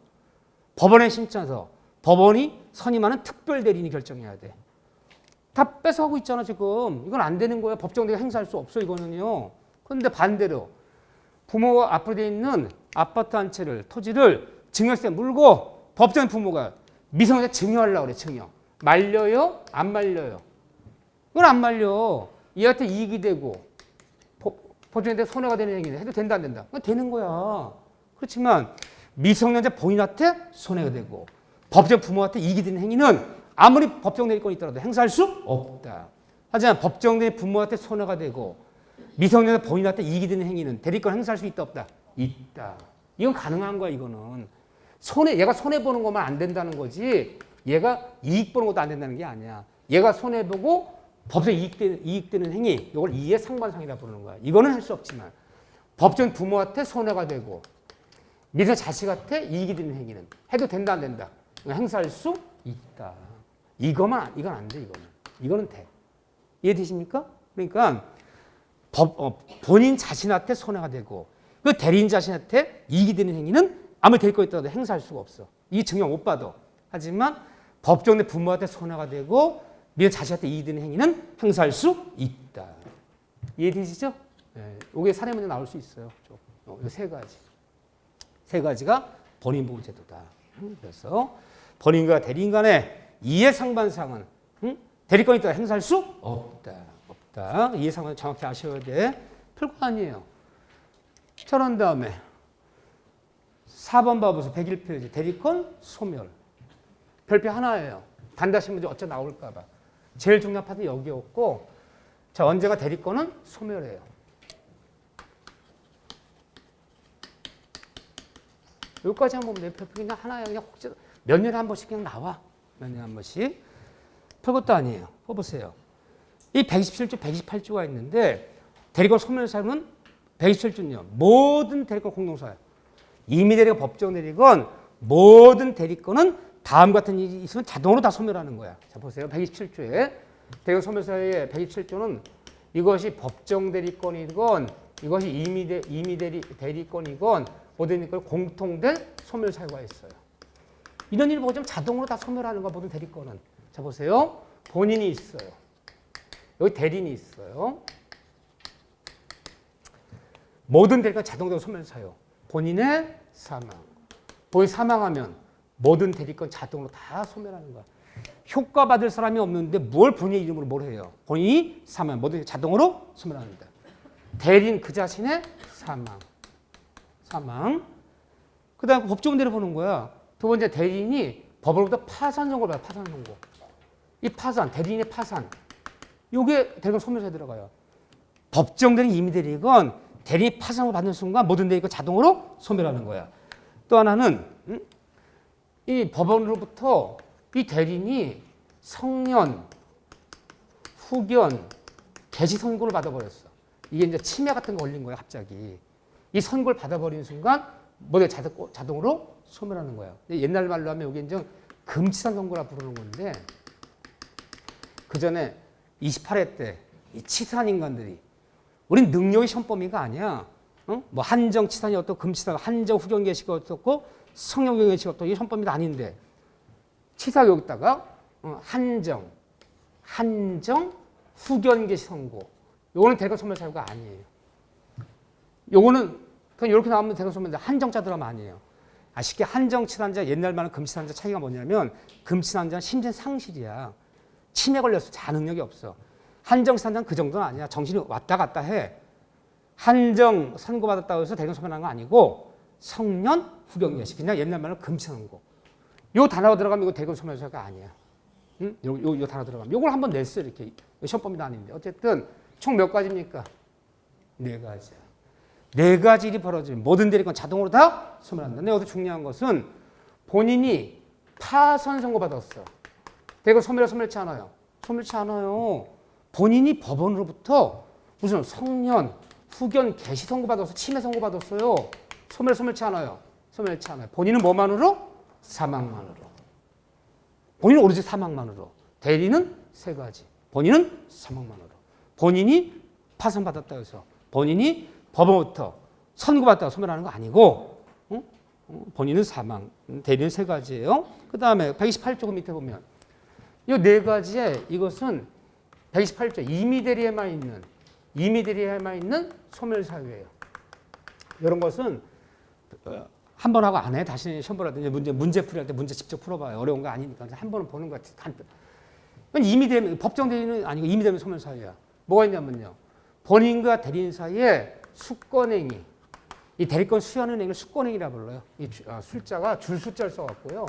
법원에 신청해서 법원이 선임하는 특별대리인이 결정해야 돼. 다 뺏어가고 있잖아 지금. 이건 안 되는 거야. 법정대리가 행사할 수 없어 이거는요. 그런데 반대로 부모가 앞으로 돼 있는 아파트 한 채를 토지를 증여세 물고 법정 부모가 미성년자 증여하려고 그래. 증여. 말려요? 안 말려요? 이건 안 말려. 얘한테 이익이 되고 법정한테 손해가 되는 행위는 해도 된다 안 된다? 그건 되는 거야. 그렇지만 미성년자 본인한테 손해가 되고 법정 부모한테 이익이 되는 행위는 아무리 법정 대리권이 있더라도 행사할 수 없다. 하지만 법정 대리 부모한테 손해가 되고 미성년자 본인한테 이익이 되는 행위는 대리권 행사할 수 있다 없다? 있다. 이건 가능한 거야 이거는. 얘가 손해보는 것만 안 된다는 거지 얘가 이익 보는 것도 안 된다는 게 아니야. 얘가 손해보고 법정 이익되는 행위 이걸 이해 상반상이라 부르는 거야. 이거는 할 수 없지만 법정 부모한테 손해가 되고 미성 자식한테 이익이 되는 행위는 해도 된다 안 된다? 행사할 수 있다. 이건 안 돼 이거는. 이거는 돼. 이해되십니까? 그러니까 본인 자신한테 손해가 되고 그 대리인 자신한테 이익이 되는 행위는 아무리 될 거 있더라도 행사할 수가 없어. 이 증여 못 받아. 하지만 법정 내 부모한테 손해가 되고 미성 자식한테 이익이 되는 행위는 행사할 수 있다. 이해되시죠? 예, 요게 사례 문제 나올 수 있어요. 요 세 가지. 세 가지가 본인보호제도다. 그래서 본인과 대리인 간의 이해상반상은 대리권이 있다 행사할 수 없다. 이해상반 정확히 아셔야 돼. 별거 아니에요. 저런 다음에 4번 봐보세요. 101페이지. 대리권 소멸. 별표 하나예요. 단다시 문제 어째 나올까 봐. 제일 중요한 파트 여기였고, 자, 언제가 대리권은 소멸해요. 여기까지 한번 보면 별표 그냥 하나야. 그냥 혹시 몇 년에 한 번씩 그냥 나와. 몇 년에 한 번씩. 별것도 아니에요. 봐보세요. 이 127조, 128조가 있는데 대리권 소멸 사유는 127조는요. 모든 대리권 공동사유. 이미 대리가 법정 대리건 모든 대리권은 다음 같은 일이 있으면 자동으로 다 소멸하는 거야. 자, 보세요. 127조에 대리권 소멸 사유의 127조는 이것이 법정 대리권이건 이것이 이미 대리권이건 모든 대리권 공통된 소멸 사유가 있어요. 이런 일을 보자면 자동으로 다 소멸하는 거야. 모든 대리권은. 자, 보세요. 본인이 있어요. 여기 대리인이 있어요. 모든 대리권 자동적으로 소멸 사유. 본인의 사망. 본인이 사망하면 모든 대리권 자동으로 다 소멸하는 거야. 효과 받을 사람이 없는데 뭘 본인의 이름으로 뭘 해요? 본인이 사망. 모든 자동으로 소멸합니다. 대리인 그 자신의 사망. 그 다음 법조문제를 보는 거야. 두 번째 대리인이 법으로부터 파산 선고를 봐요. 파산 선고. 이 파산, 대리인의 파산. 요게 대리권 소멸사에 들어가요. 법정 대리인 이미 대리건 대리인이 파산을 받는 순간 모든 대리권 자동으로 소멸하는 거야. 또 하나는 이 법원으로부터 이 대리인이 성년, 후견, 개시 선고를 받아버렸어. 이게 이제 침해 같은 거 걸린 거야, 갑자기. 이 선고를 받아버리는 순간 모두 자동으로 소멸하는 거야. 옛날 말로 하면 이게 이제 금치산 선고라 부르는 건데, 그 전에 28회 때 이 치산 인간들이 우린 능력의 시험범위가 아니야. 뭐 한정 치산이 어떻고 금치산, 한정 후견 개시가 어떻고 성령 후견 개시가 어떻고 이 시험범위가 아닌데 치사 여기다가 한정 후견 개시 선고. 요거는 대리권 소멸 사유가 아니에요. 요거는 그냥 이렇게 나오면 대리권 소멸 한정자 들어가면 아니에요. 쉽게 한정 치산자 옛날 말은 금치산자 차이가 뭐냐면 금치산자는 심신 상실이야. 치매 걸렸어. 자 능력이 없어. 한정 치산자는 그 정도는 아니야. 정신이 왔다 갔다 해. 한정 선고받았다고 해서 대리권 소멸하는 거 아니고 성년 후견 개시. 그냥 옛날 말은 금치 선고. 요 단어가 들어가면 이거 대리권 소멸 사유가 아니야. 요 단어 들어가면 요걸 한번 냈어요. 이렇게 시험범위도 아닌데 어쨌든 총 몇 가지입니까? 네 가지야. 네 가지 일이 벌어지면 모든 대리권 자동으로 다 소멸한다. 근데 여기서 중요한 것은 본인이 파산 선고받았어. 대리권 소멸치 않아요. 소멸치 않아요. 본인이 법원으로부터 무슨 성년, 후견, 개시 선고받아서 침해 선고받았어요. 소멸치 않아요. 소멸치 않아요. 본인은 뭐만으로? 사망만으로. 본인은 오로지 사망만으로. 대리는 세 가지. 본인은 사망만으로. 본인이 파산받았다 해서 본인이 법원부터 선고받다가 소멸하는 거 아니고 본인은 사망, 대리는 세 가지예요. 그 다음에 128조 밑에 보면 이 네 가지에 이것은 128조 이미 대리에만 있는 소멸 사유예요. 이런 것은 한 번 하고 안 해. 다시 시험 보라든지 문제 풀이할 때 문제 직접 풀어봐요. 어려운 거 아니니까 한 번은 보는 거 간단. 이미 되면 법정 대리는 아니고 이미 되면 소멸 사유야. 뭐가 있냐면요. 본인과 대리인 사이에 수권행위. 이 대리권 수여하는 행위를 수권행위라 불러요. 이 술자가 줄 숫자를 써갖고요.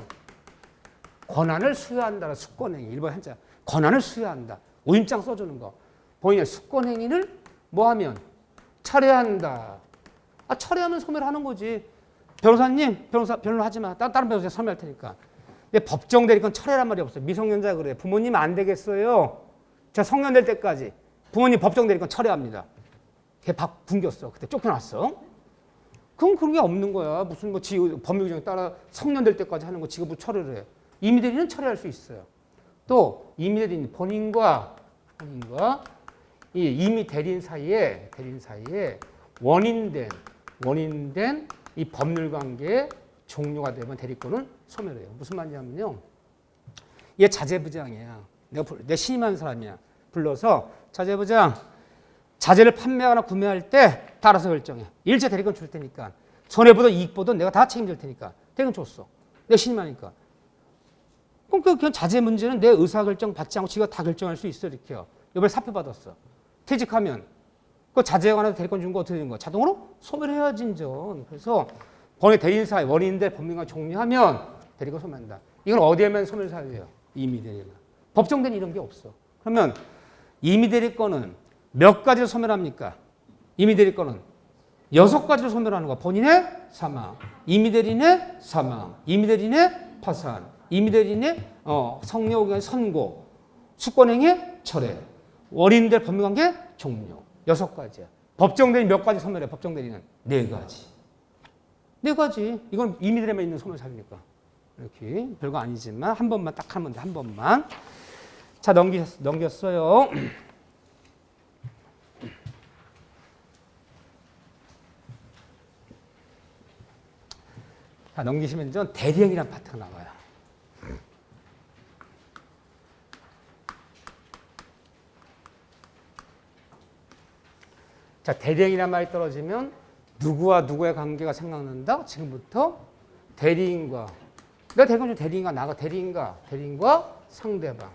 권한을 수여한다는 수권행위. 일본 한자. 권한을 수여한다. 오임장 써주는 거. 본인의 수권행위를 뭐하면? 철회한다. 철회하면 소멸하는 거지. 변호사님, 변론하지 마. 다른 변호사 설명할 테니까. 근데 법정 대리권 철회란 말이 없어요. 미성년자 그래. 부모님 안 되겠어요. 저 성년 될 때까지 부모님 법정 대리권 철회합니다. 걔 밥 굶겼어. 그때 쫓겨났어. 그럼 그런 게 없는 거야. 무슨 법률 규정에 따라 성년 될 때까지 하는 거 지가 뭐 철회를 해. 이미 대리는 철회할 수 있어요. 또 이미 대리인 본인과 이 이미 대리인 사이에 원인된 이 법률 관계의 종료가 되면 대리권은 소멸해요. 무슨 말이냐면요. 얘 자제부장이야. 내가 신임하는 사람이야. 불러서 자제부장 자재를 판매하거나 구매할 때 다 알아서 결정해. 일제 대리권 줄 테니까. 손해보든 이익보든 내가 다 책임질 테니까. 대리권 줬어. 내 신임하니까. 그럼 그냥 자재 문제는 내 의사결정 받지 않고 지가 다 결정할 수 있어. 이렇게요. 이번에 사표 받았어. 퇴직하면 그 자재에 관해서 대리권 준 거 어떻게 되는 거야? 자동으로 소멸해야지 인전. 그래서 번외 대리인사 원인인데 법률과 종료하면 대리권 소멸한다. 이건 어디에 면 소멸 사유예요? 임의대리권. 법정대리 이런 게 없어. 그러면 임의대리권은 몇 가지로 소멸합니까? 임의대리권은 6가지로 소멸하는 거야. 본인의 사망, 임의대리인의 사망, 임의대리인의 파산, 임의대리인의 성녀의 선고, 수권행위의 철회, 원인될 법률관계 종료. 6가지야. 법정대리 몇 가지 소멸해? 법정대리는 4가지. 4가지. 이건 임의대리만 있는 소멸 사유니까. 이렇게 별거 아니지만 한 번만 딱 하면 돼. 한 번만. 자, 넘겼어요. 자, 넘기시면 전 대리행위란 파트가 나와요. 자, 대리행위란 말이 떨어지면 누구와 누구의 관계가 생각난다? 지금부터 대리인과 내가 대리인 중 대리인과 나가 대리인과 상대방.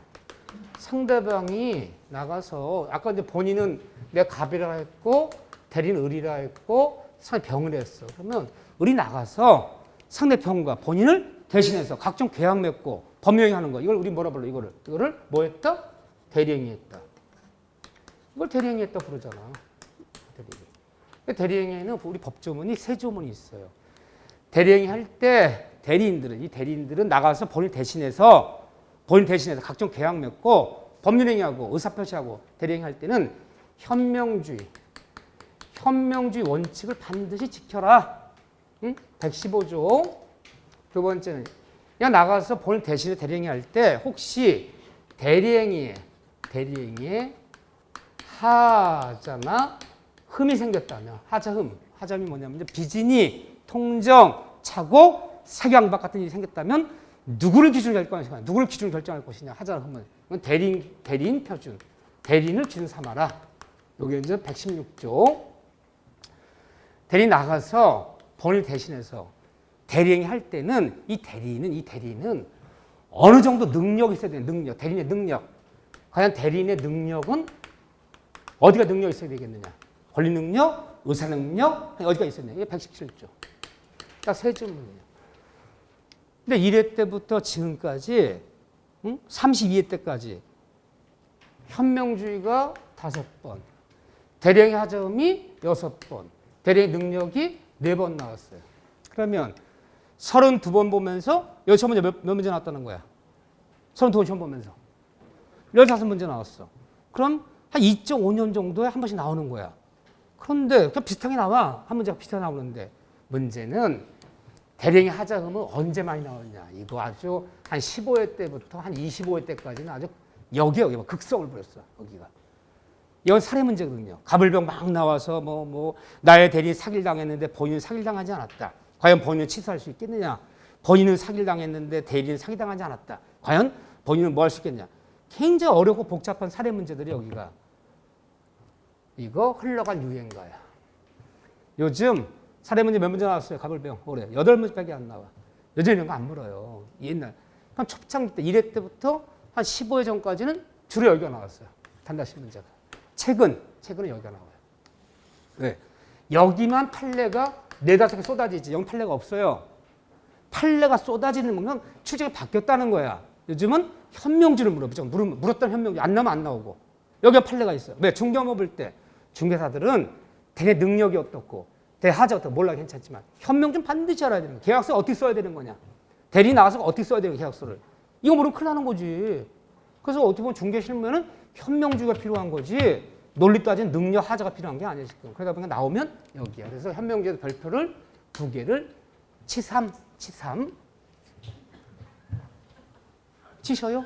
상대방이 나가서 아까 이제 본인은 내가 갑이라 했고 대리는 을이라 했고 상대 병을 했어. 그러면 을이 나가서 상대편과 본인을 대신해서 각종 계약 맺고 법령행위하는 거. 이걸 우리 뭐라 불러? 이거를 뭐 했다? 대리행위했다. 이걸 대리행위했다 부르잖아. 대리행위에는 우리 법조문이 3조문이 있어요. 대리행위 할 때 대리인들은 나가서 본인 대신해서 각종 계약 맺고 법률행위하고 의사표시하고 대리행위 할 때는 현명주의 원칙을 반드시 지켜라. 응? 115조. 두 번째는 그냥 나가서 본인 대신에 대리행위 할 때 혹시 대리행위에 하자나 흠이 생겼다면 하자음이 뭐냐면 비진이 통정 착오 사교양박 같은 일이 생겼다면 누구를 기준으로 결정할 것이냐 하자나 흠은 이건 대리인 표준 대리인을 기준 삼아라. 여기 이제 116조. 대리인 나가서 본인 대신해서 대리행위 할 때는 이 대리인은 어느 정도 능력이 있어야 돼요. 대리인의 능력. 과연 대리인의 능력은 어디가 능력이 있어야 되겠느냐? 권리 능력, 의사 능력, 어디가 있었냐? 이게 117조. 딱 3조문이에요. 근데 1회 때부터 지금까지 32회 때까지 현명주의가 5번, 대리행위 하자음이 6번, 대리행위 능력이 4번 나왔어요. 그러면 32번 보면서 여기 첫 문제 몇 문제 나왔다는 거야? 32번 처음 보면서 15문제 나왔어. 그럼 한 2.5년 정도에 한 번씩 나오는 거야. 그런데 그냥 비슷하게 나와. 한 문제가 비슷하게 나오는데 문제는 대리행위 하자음은 언제 많이 나오느냐. 이거 아주 한 15회 때부터 한 25회 때까지는 아주 여기 극성을 부렸어. 여기가. 이건 살해 문제거든요. 가불병 막 나와서 나의 대리인 사기를 당했는데 본인은 사기를 당하지 않았다. 과연 본인은 취소할 수 있겠느냐? 본인은 사기를 당했는데 대리인은 사기당하지 않았다. 과연 본인은 뭐 할 수 있겠냐? 굉장히 어렵고 복잡한 살해 문제들이 여기가. 이거 흘러간 유행가야. 요즘 살해 문제 몇 문제 나왔어요? 가불병 올해 8문제밖에 안 나와. 요즘 이런 거 안 물어요. 옛날 한 초창기 때 1회 때부터 한 15회 전까지는 주로 여기가 나왔어요. 단답식 문제가. 최근은 여기가 나와요. 왜? 여기만 판례가 4-5개 쏟아지지. 여기 판례가 없어요. 판례가 쏟아지는 건 추정이 바뀌었다는 거야. 요즘은 현명주를 물었던 현명주 안 나오면 안 나오고. 여기가 판례가 있어요. 왜? 중개업을 볼 때 중개사들은 대내 능력이 어떻고 대하자 어떻고 몰라 괜찮지만 현명주는 반드시 알아야 되는 거야. 계약서 어떻게 써야 되는 거냐. 대리 나와서 어떻게 써야 되는 거야, 계약서를. 이거 모르면 큰일 나는 거지. 그래서 어떻게 보면 중개 실무에는 현명주의가 필요한 거지 논리 따진 능력 하자가 필요한 게 아니야 지금. 그러다 보니까 나오면 여기야. 그래서 현명주의 별표를 2개를 치삼 치셔요?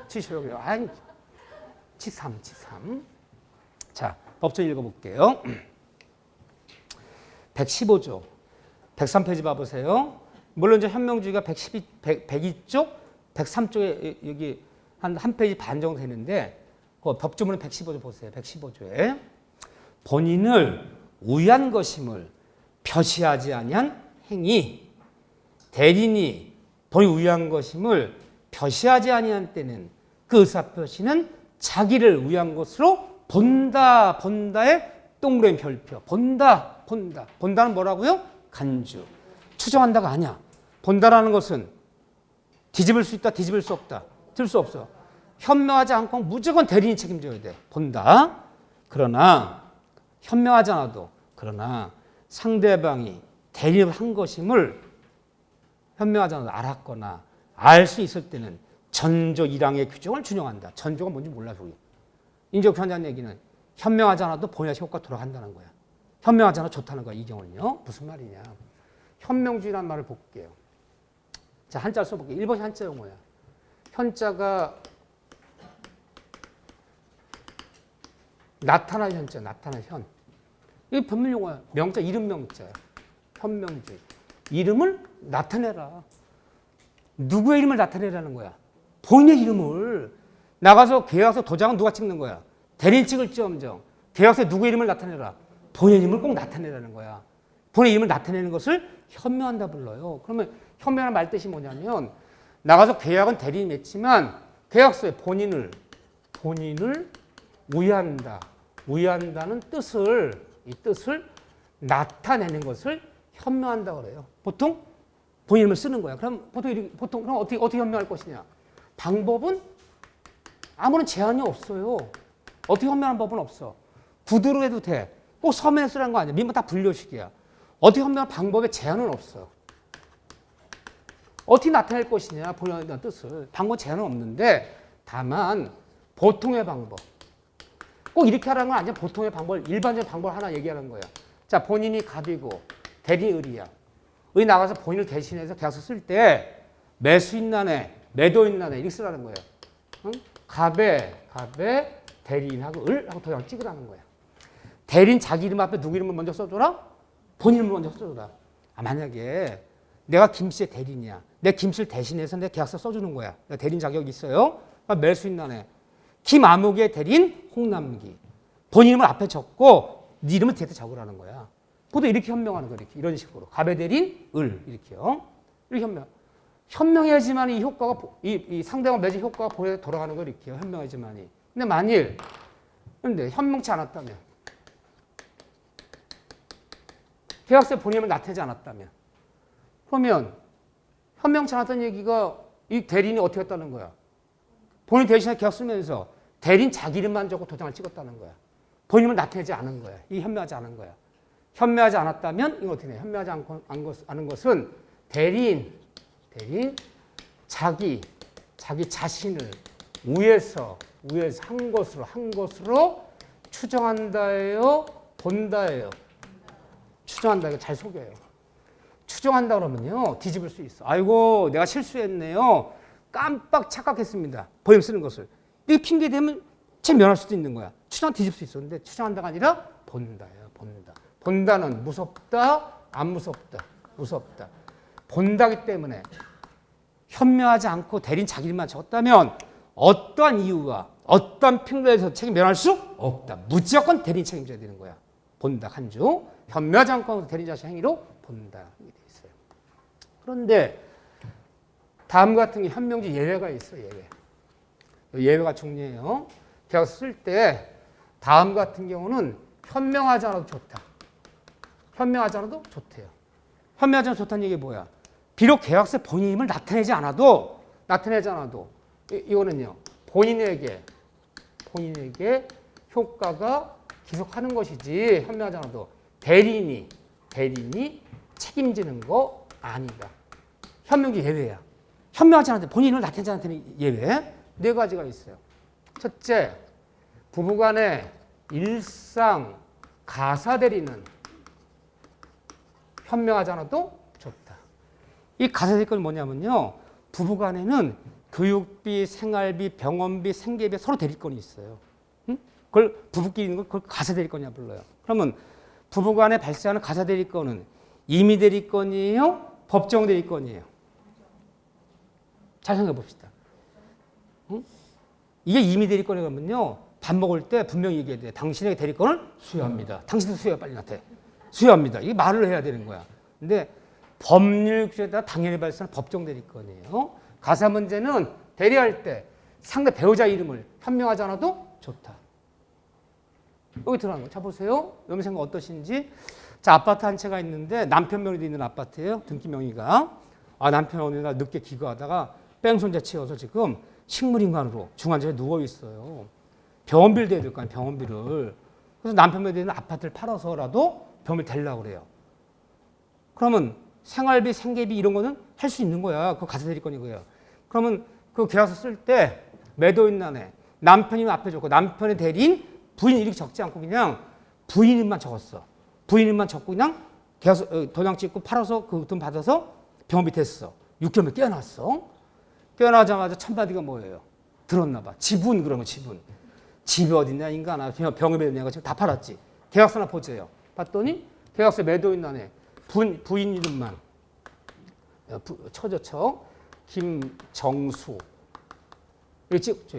아니 치삼. 자, 법조 읽어볼게요. 115조 103페이지 봐보세요. 물론 이제 현명주의가 102쪽 103쪽에 여기 한 페이지 반 정도 되는데 그 법조문은 115조 보세요. 115조에 본인을 우위한 것임을 표시하지 아니한 행위. 대리인이 본인을 우위한 것임을 표시하지 아니한 때는 그 의사표시는 자기를 위한 것으로 본다. 본다의 동그라미 별표. 본다. 본다. 본다는 뭐라고요? 간주. 추정한다가 아니야. 본다라는 것은 뒤집을 수 있다. 뒤집을 수 없다. 들 수 없어. 현명하지 않고 무조건 대리인이 책임져야 돼. 본다. 그러나 현명하지 않아도 그러나 상대방이 대리를 한 것임을 현명하지 않아도 알았거나 알 수 있을 때는 전조 1항의 규정을 준용한다. 전조가 뭔지 몰라 저기. 인적 편한 얘기는 현명하지 않아도 본인의 효과 돌아간다는 거야. 현명하지 않아 좋다는 거야. 이 경우는요. 무슨 말이냐. 현명주의라는 말을 볼게요. 자, 한자를 써볼게요. 1번이 한자 용어야. 현자가 나타나는 현자, 나타나는 현. 이게 법률 용어야. 명자, 이름 명자야. 현명주의. 이름을 나타내라. 누구의 이름을 나타내라는 거야? 본인의 이름을. 나가서 계약서 도장은 누가 찍는 거야? 대리인 찍을지언정 계약서에 누구의 이름을 나타내라. 본인의 이름을 꼭 나타내라는 거야. 본인의 이름을 나타내는 것을 현명한다 불러요. 그러면 현명한 말 뜻이 뭐냐면 나가서 계약은 대리인이 맺지만 계약서에 본인을 우위한다. 우위한다는 뜻을 이 뜻을 나타내는 것을 현명한다 그래요. 보통 본인 이름을 쓰는 거야. 그럼 보통 그럼 어떻게 현명할 것이냐? 방법은 아무런 제한이 없어요. 어떻게 현명한 법은 없어. 구두로 해도 돼. 꼭 서면에 쓰라는 거 아니야. 민법 다 분료식이야. 어떻게 현명한 방법에 제한은 없어. 어떻게 나타낼 것이냐 본인의 뜻을. 방법 제한은 없는데 다만 보통의 방법. 꼭 이렇게 하라는 건 아니야. 보통의 방법, 일반적인 방법 하나 얘기하는 거야. 자, 본인이 갑이고 대리인이 을이야. 의 나가서 본인을 대신해서 계약서 쓸 때 매수인란에 매도인란에 이렇게 쓰라는 거예요. 응? 갑에 대리인하고 을하고 도장을 찍으라는 거야. 대리인 자기 이름 앞에 누구 이름을 먼저 써줘라? 본인 이름을 먼저 써줘라. 만약에 내가 김씨의 대리인이야. 내 김씨를 대신해서 내 계약서 써주는 거야. 내가 대리인 자격이 있어요. 매수인란에 김아무개 대리인 홍남기. 본인 이름을 앞에 적고 네 이름을 뒤에 적으라는 거야. 보통 이렇게 현명하는 거 이렇게 이런 식으로 갑의 대리인 을 이렇게요. 이렇게 현명해야지만 이 효과가 이 상대방 맺은 효과가 본인에 돌아가는 거 이렇게요. 현명해야지만이. 근데 근데 현명치 않았다면 계약서에 본인 이름을 나타내지 않았다면 그러면 현명치 않았다는 얘기가 이 대리인이 어떻게 했다는 거야? 본인 대신에 계약 쓰면서 대리인 자기 이름만 적고 도장을 찍었다는 거야. 본인 이름을 나타내지 않은 거야. 이게 현명하지 않은 거야. 현명하지 않았다면 이거 어떻게 해? 현명하지 않은 것은 대리인 자기 자신을 위해서 한 것으로 추정한다예요, 본다예요. 추정한다 이거 잘 속여요. 추정한다 그러면요 뒤집을 수 있어. 아이고 내가 실수했네요. 깜빡 착각했습니다. 본인 쓰는 것을. 이게 핑계 대면 제 면할 수도 있는 거야. 추정 뒤집을 수 있었는데 추정한다가 아니라 본다예요. 본다. 본다는 무섭다, 안 무섭다. 무섭다. 본다기 때문에 현명하지 않고 대리인 자기 일만 적었다면 어떠한 이유와 어떠한 핑계에서 책임 면할 수 없다. 무조건 대리인 책임져야 되는 거야. 본다 한 주. 현명하지 않고 대리인 자신 행위로 본다. 이게 돼 있어요. 그런데 다음 같은 게 현명주의 예외가 있어. 예외가 중요해요. 계약서 쓸 때 다음 같은 경우는 현명하지 않아도 좋다. 현명하지 않아도 좋대요. 현명하지 않아도 좋다는 얘기 뭐야? 비록 계약서에 본인 이름을 나타내지 않아도 이거는요. 본인에게 효과가 기속하는 것이지 현명하지 않아도 대리인이 책임지는 거 아니다. 현명주의 예외야. 현명하지 않은데 본인 이름을 나타내지 않을 때는 예외. 4가지가 있어요. 첫째, 부부간의 일상 가사 대리는 현명하지 않아도 좋다. 이 가사 대리권이 뭐냐면요. 부부간에는 교육비, 생활비, 병원비, 생계비 서로 대리권이 있어요. 그걸 부부끼리 있는 걸 그걸 가사 대리권이라 불러요. 그러면 부부간에 발생하는 가사 대리권은 임의 대리권이에요? 법정 대리권이에요? 잘 생각해 봅시다. 이게 임의 대리권이 그러면요. 밥 먹을 때 분명히 얘기해야 돼. 당신에게 대리권을 수여합니다. 당신도 수여 빨리 나한테. 수여합니다. 이게 말을 해야 되는 거야. 근데 법률 규정에 따라 당연히 발생하는 법정 대리권이에요. 가사 문제는 대리할 때 상대 배우자 이름을 현명하지 않아도 좋다. 여기 들어가는 거. 자, 보세요. 여러분 생각 어떠신지. 자, 아파트 한 채가 있는데 남편 명의도 있는 아파트예요. 등기 명의가. 아, 남편이 어느 날 늦게 귀가하다가 뺑손 자취여서 지금 식물인간으로 중환자에 누워 있어요. 병원비를 대야 될 거 아니에요. 병원비를. 그래서 남편 명의도 있는 아파트를 팔아서라도 병원비를 대려고 그래요. 그러면 생활비, 생계비 이런 거는 할 수 있는 거야. 그거 가사 대리권이고요. 그러면 그 계약서 쓸 때 매도인란에 남편이 앞에 적고 남편의 대리인 부인 이렇게 적지 않고 그냥 부인 이름만 적었어. 부인 이름만 적고 그냥 계약서 도장 찍고 팔아서 그 돈 받아서 병원비 됐어. 6개월 만에 깨어났어. 깨어나자마자 찬바디가 뭐예요? 들었나 봐. 지분 그러면 지분. 집이 어딨냐 인간아. 병원비 내가 지금 다 팔았지. 계약서나 보세요. 봤더니 계약서 매도인란에 부인 이름만 쳐졌죠. 김정수.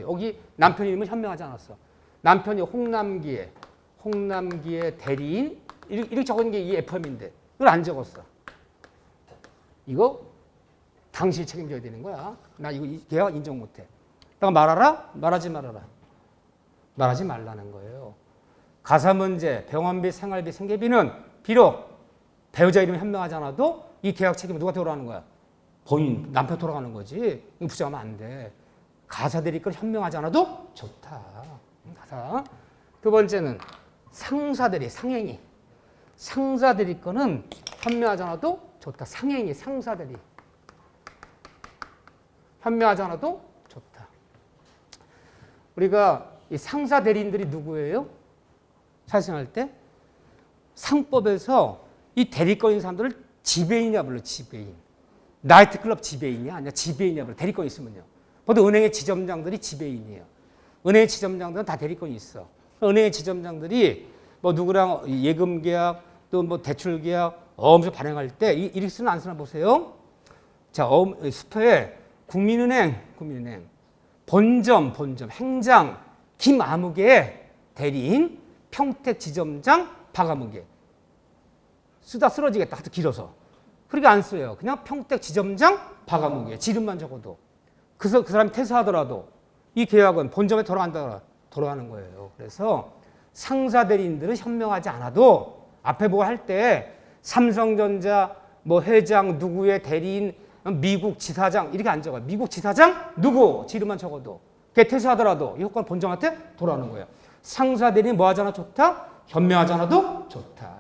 여기 남편 이름은 현명하지 않았어. 남편이 홍남기의 대리인 이렇게 적은 게 이 FM인데 이걸 안 적었어. 이거 당신이 책임져야 되는 거야. 나 이거 계약 인정 못해. 내가 말하라? 말하지 말아라. 말하지 말라는 거예요. 가사 문제, 병원비, 생활비, 생계비는 비록 배우자 이름이 현명하지 않아도 이 계약 책임은 누가 돌아가는 거야? 본인, 남편 돌아가는 거지. 이거 부정하면 안 돼. 가사 대리권 현명하지 않아도 좋다. 가사. 두 번째는 상사 대리, 상행위. 상사 대리권은 현명하지 않아도 좋다. 상행위, 상사 대리. 현명하지 않아도 좋다. 우리가 이 상사 대리인들이 누구예요? 사실할 때 상법에서 이 대리권인 사람들을 지배인이라 불러. 지배인. 나이트클럽 지배인이야? 아니야. 지배인이라 불러. 대리권 있으면요. 보통 은행의 지점장들이 지배인이에요. 은행의 지점장들은 다 대리권이 있어. 은행의 지점장들이 뭐 누구랑 예금 계약 또 뭐 대출 계약 어음수 발행할 때 이렇게 쓰나 안 쓰나 보세요. 자, 수표에 국민은행, 본점, 행장, 김아무개 대리인, 평택 지점장, 박아무개. 쓰다 쓰러지겠다. 하도 길어서. 그렇게 안 써요. 그냥 평택 지점장, 박아무개. 지름만 적어도. 그 사람이 퇴사하더라도 이 계약은 본점에 돌아가는 거예요. 그래서 상사 대리인들은 현명하지 않아도 앞에 보고 할 때 삼성전자 뭐 회장 누구의 대리인 미국 지사장 이렇게 안 적어요. 미국 지사장 누구 지름만 적어도 걔 퇴사하더라도 이 효과는 본점한테 돌아오는 거예요. 상사 대리인 뭐 하잖아 좋다? 현명하지 않아도 좋다.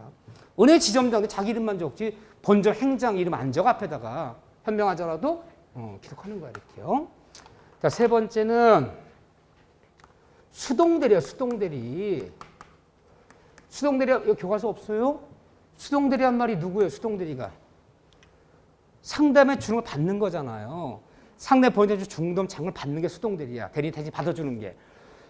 은행 지점장도 자기 이름만 적지 본점 행장 이름 안 적어 앞에다가 현명하지 않아도 기록하는 거야 이렇게요. 자, 세 번째는 수동대리야. 수동대리. 여기 교과서 없어요? 수동대리 한 말이 누구예요? 수동대리가. 상담에 주는 걸 받는 거잖아요. 상대 본인한테 중도금 장을 받는 게 수동대리야. 대리 대신 받아주는 게.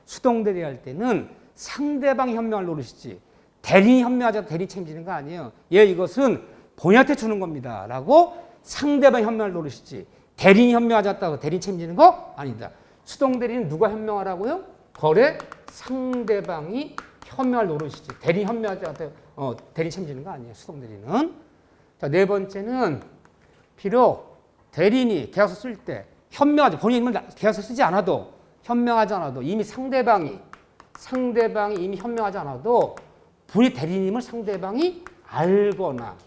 수동대리 할 때는 상대방이 현명할 노릇이지 대리인이 현명하지 않아도 대리 책임지는 거 아니에요. 이것은 본인한테 주는 겁니다. 라고 상대방이 현명할 노릇이지 대리인이 현명하지 않다고 대리인 책임지는 거 아니다. 수동대리는 누가 현명하라고요? 거래 상대방이 현명할 노릇이지 대리인 현명하지 않다고 대리인 책임지는 거 아니에요. 수동대리는. 자, 네 번째는 비록 대리인이 계약서 쓸 때 현명하지 본인은 계약서 쓰지 않아도 현명하지 않아도 이미 상대방이 이미 현명하지 않아도 본인 대리인임을 상대방이 알거나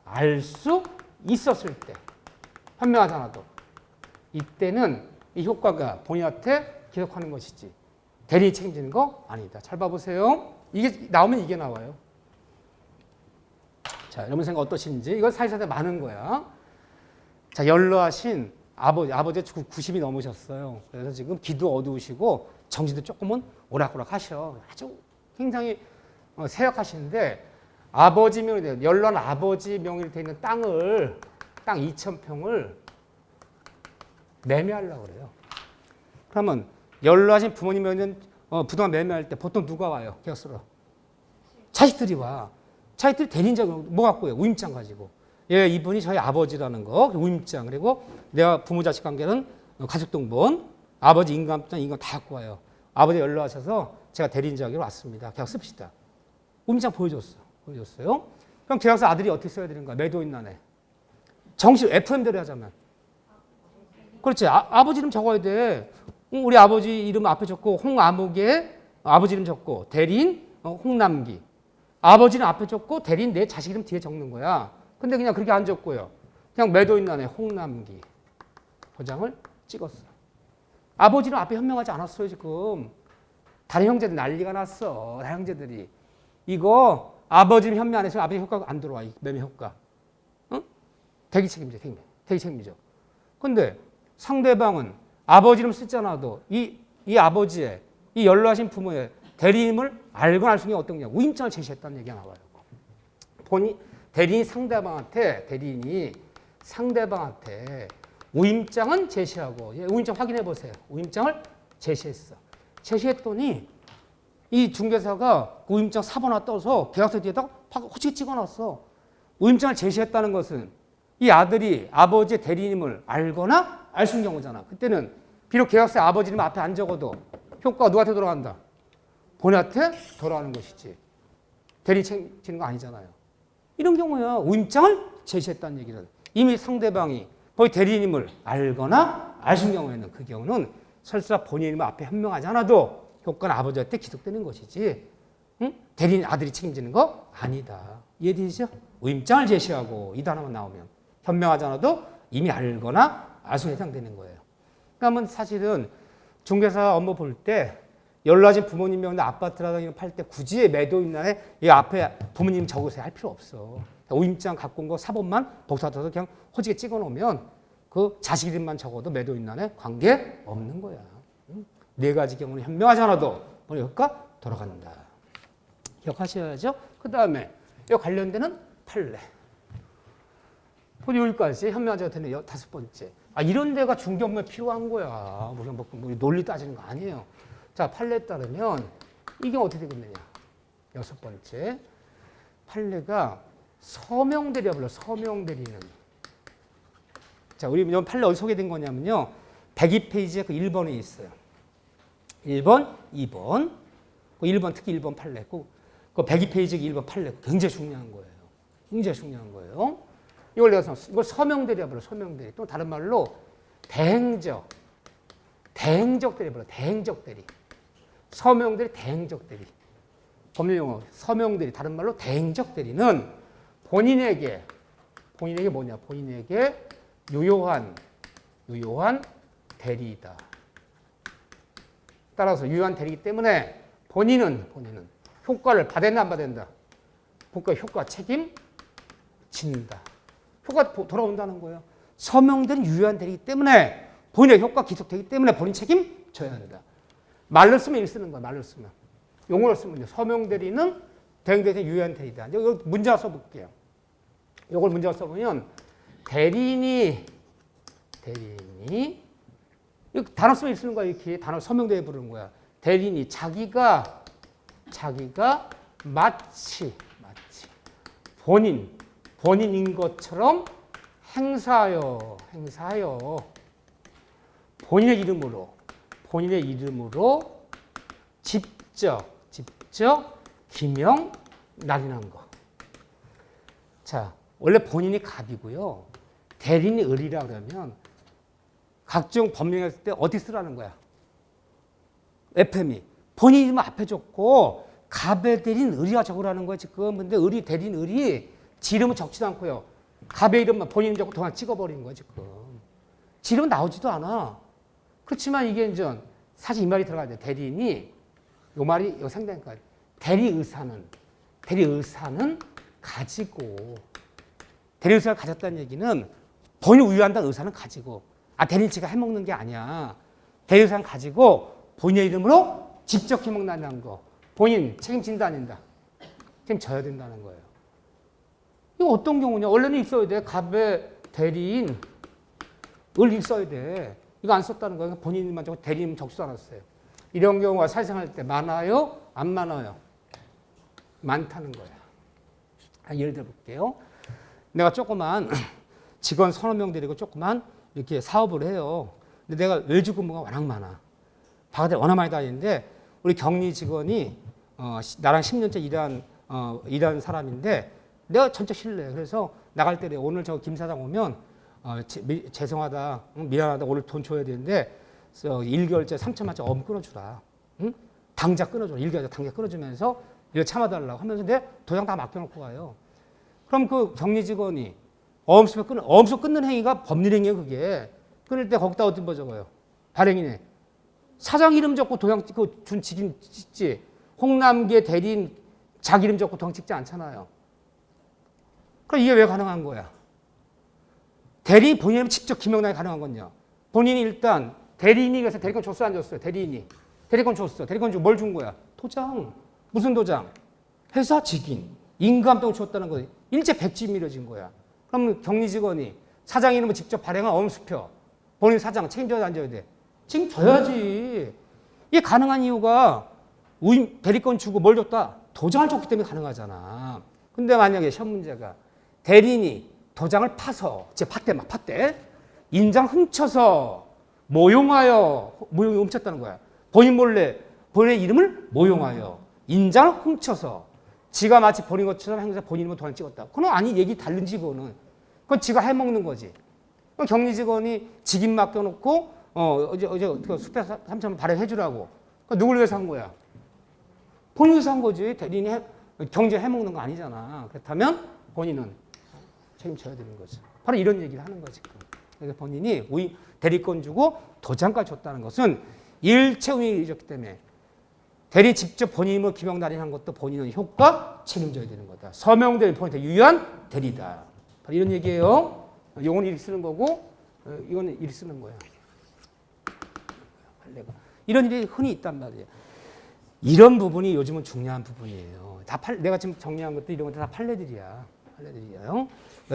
알 수 있었을 때 현명하지 않아도 이때는 이 효과가 본인한테 기록하는 것이지 대리인이 책임지는 거 아니다. 잘 봐보세요. 이게 나오면 이게 나와요. 자, 여러분 생각 어떠신지. 이건 사실상대 많은 거야. 자, 연로하신 아버지가 90이 넘으셨어요. 그래서 지금 귀도 어두우시고 정신도 조금은 오락오락 하셔. 아주 굉장히 세약하시는데 아버지 명의 연로한 아버지 명의로 되어 있는 땅 2,000평을 매매하려고 그래요. 그러면 연로하신 부모님 명의는 부동산 매매할 때 보통 누가 와요? 계약서로. 자식들이 와. 자식들이 대리인장 뭐 갖고 해요? 우임장 가지고. 이분이 저희 아버지라는 거, 우임장. 그리고 내가 부모 자식 관계는 가족등본, 아버지 인감장, 인감 다 갖고 와요. 아버지 연락하셔서 제가 대리인자기로 왔습니다. 계약 씁시다. 우임장 보여줬어요. 그럼 계약서 아들이 어떻게 써야 되는 거야? 매도인란에. 정식 FM대로 하자면. 그렇지. 아버지 이름 적어야 돼. 우리 아버지 이름 앞에 적고 홍아무개 아버지 이름 적고 대리인 홍남기. 아버지는 앞에 적고 대리인 내 자식 이름 뒤에 적는 거야. 근데 그냥 그렇게 안 적고요. 그냥 매도인란에 홍남기 도장을 찍었어. 아버지는 앞에 현명하지 않았어요 지금. 다른 형제들 난리가 났어. 다른 형제들이. 이거 아버지 이름 현명 안 했으면 아버지 효과가 안 들어와. 이 매매 효과. 응? 대기 책임이죠. 근데 상대방은 아버지 이름 쓰잖아도 이 아버지의 이 연로하신 부모의 대리인을 알거나 알 수 있는 게 어떤 거냐. 우임장을 제시했다는 얘기가 나와요. 대리인이 상대방한테 우임장은 제시하고 우임장 확인해 보세요. 우임장을 제시했어. 제시했더니 이 중개사가 우임장 4번화 떠서 계약서 뒤에다가 호치게 찍어놨어. 우임장을 제시했다는 것은 이 아들이 아버지의 대리인임을 알거나 알 수 있는 경우잖아. 그때는 비록 계약서에 아버지 이름 앞에 안 적어도 효과가 누구한테 돌아간다? 본인한테 돌아가는 것이지. 대리인 책임지는 거 아니잖아요. 이런 경우야 우임장을 제시했다는 얘기는 이미 상대방이 거의 대리인임을 알거나 알 수 있는 경우에는 그 경우는 설사 본인 이름 앞에 현명하지 않아도 효과는 아버지한테 기속되는 것이지. 응? 대리인 아들이 책임지는 거 아니다. 이해되시죠? 우임장을 제시하고 이 단어만 나오면 현명하지 않아도 이미 알거나 알 수 해당되는 거예요. 그러면 사실은 중개사 업무 볼 때 연로하신 부모님 명의 아파트라든가 팔 때 굳이 매도인란에 이 앞에 부모님 적으세요 할 필요 없어. 우임장 갖고 온 거 사본만 복사해서 그냥 호지게 찍어 놓으면 그 자식 이름만 적어도 매도인란에 관계 없는 거야. 네 가지 경우는 현명하지 않아도 효과 돌아간다. 기억하셔야죠. 그 다음에 이 관련되는 판례. 여기까지 현명하지 않다는 5번째. 이런 데가 중개업무에 필요한 거야. 뭐 논리 따지는 거 아니에요. 자, 판례에 따르면 이게 어떻게 되겠느냐. 6번째. 판례가 서명대리야 불러. 서명대리는. 자, 우리 이번 판례 어디 소개된 거냐면요. 102페이지에 그 1번에 있어요. 1번, 2번. 그 1번, 특히 1번 판례. 그 102페이지 1번 판례. 굉장히 중요한 거예요. 굉장히 중요한 거예요. 이걸 서명대리야 불러. 서명대리. 또 다른 말로 대행적 대리야 불러. 대행적 대리. 서명대리, 대행적 대리. 법률용어 서명대리. 다른 말로 대행적 대리는 본인에게 뭐냐? 본인에게 유효한 대리이다. 따라서 유효한 대리이기 때문에 본인은 효과를 받았나 안 받았나? 효과 책임진다. 효과 돌아온다는 거예요. 서명대리는 유효한 대리이기 때문에 본인의 효과 기속되기 때문에 본인 책임져야 한다. 말로 쓰면 이렇게 쓰는 거야. 말로 쓰면. 용어로 쓰면 서명대리는 대행대리는 유효한 대리다. 이거 문제로 써볼게요. 이걸 문제로 써보면 대리인이 이거 단어 쓰면 이렇게 쓰는 거야. 이렇게 단어 서명대리 부르는 거야. 대리인이 자기가 마치 본인인 것처럼 행사하여 본인의 이름으로 직접 기명 날인한 거. 자, 원래 본인이 갑이고요. 대리인이 을이라 그러면 각종 법령했을 때 어디 쓰라는 거야? FM이 본인 이름 앞에 적고 갑의 대리인 을이라 적으라는 거야 지금. 근데 대리인 을이 지 이름은 적지도 않고요. 갑의 이름만 본인 이름 적고 동안 찍어버린 거야 지금. 지 이름은 나오지도 않아. 그렇지만 이게 이제 사실 이 말이 들어가야 돼. 대리인이 요 말이 요 상당히니까 대리의사는 가지고 대리의사를 가졌다는 얘기는 본인이 우유한다는 의사는 가지고 대리인 지가 해먹는 게 아니야. 대리의사는 가지고 본인의 이름으로 직접 기명난다는 거. 본인 책임진다 아닌다? 책임져야 된다는 거예요. 이거 어떤 경우냐? 원래는 있어야 돼. 갑의 대리인 을 있어야 돼. 이거 안 썼다는 거예요. 본인만 적고 대리인 적지도 않았어요. 이런 경우가 사회생활 때 많아요? 안 많아요? 많다는 거야. 예를 들어 볼게요. 내가 조그만 직원 서너 명 데리고 조그만 이렇게 사업을 해요. 근데 내가 외주 근무가 워낙 많아. 바깥에 워낙 많이 다니는데 우리 격리 직원이 나랑 10년째 일한 사람인데 내가 전적 신뢰해. 그래서 나갈 때 오늘 저 김 사장 오면 죄송하다, 미안하다, 오늘 돈 줘야 되는데 1개월째 3천만짜리 엄 끊어주라. 응? 당장 끊어줘라. 1개월째 당장 끊어주면서 이거 참아달라고 하면서 내 도장 다 맡겨놓고 가요. 그럼 그 격리 직원이 어음수 끊는 행위가 법률 행위예요. 그게. 끊을 때 거기다 어떤 거 적어요? 발행이네. 사장 이름 적고 도장 찍고 준 직인 찍지. 홍남기의 대리인 자기 이름 적고 도장 찍지 않잖아요. 그럼 이게 왜 가능한 거야? 대리인 본인 이름 직접 기명란이 가능한 건요. 본인이 일단 대리인이 그래서 대리권 줬어 안 줬어요? 대리인이. 대리권 줬어. 대리권 주고 뭘 준 거야? 도장. 무슨 도장? 회사 직인. 임금합동을 줬다는 거. 일제 백지 미뤄진 거야. 그럼 격리 직원이 사장 이름을 직접 발행한 어음수표. 본인 사장 책임져야 앉아야 돼. 책임져야지. 이게 가능한 이유가 대리권 주고 뭘 줬다? 도장을 줬기 때문에 가능하잖아. 근데 만약에 시험 문제가 대리인이 도장을 파서, 팠대. 인장 훔쳐서 모용하여, 모용이 훔쳤다는 거야. 본인 몰래 본인의 이름을 모용하여 인장을 훔쳐서 지가 마치 본인 것처럼 행사 본인 이름을 도장 찍었다. 그건 아니 얘기 다른지 그거는. 그건 지가 해먹는 거지. 격리 직원이 직인 맡겨놓고 어제 그 수표 3,000원 발행해 주라고. 누굴 위해서 한 거야? 본인 위해서 한 거지. 대리인이 경제 해먹는 거 아니잖아. 그렇다면 본인은 책임져야 되는 거죠. 바로 이런 얘기를 하는 거지. 그래서 본인이 대리권 주고 도장까지 줬다는 것은 일체 운이 잊었기 때문에 대리 직접 본인이 기명 날인한 것도 본인은 효과 책임져야 되는 거다. 서명된 포인트 유효한 대리다. 바로 이런 얘기예요. 이건 이렇게 쓰는 거고 이거는 이렇게 쓰는 거야. 이런 일이 흔히 있단 말이에요. 이런 부분이 요즘은 중요한 부분이에요. 내가 지금 정리한 것도 이런 것도 다 판례들이야.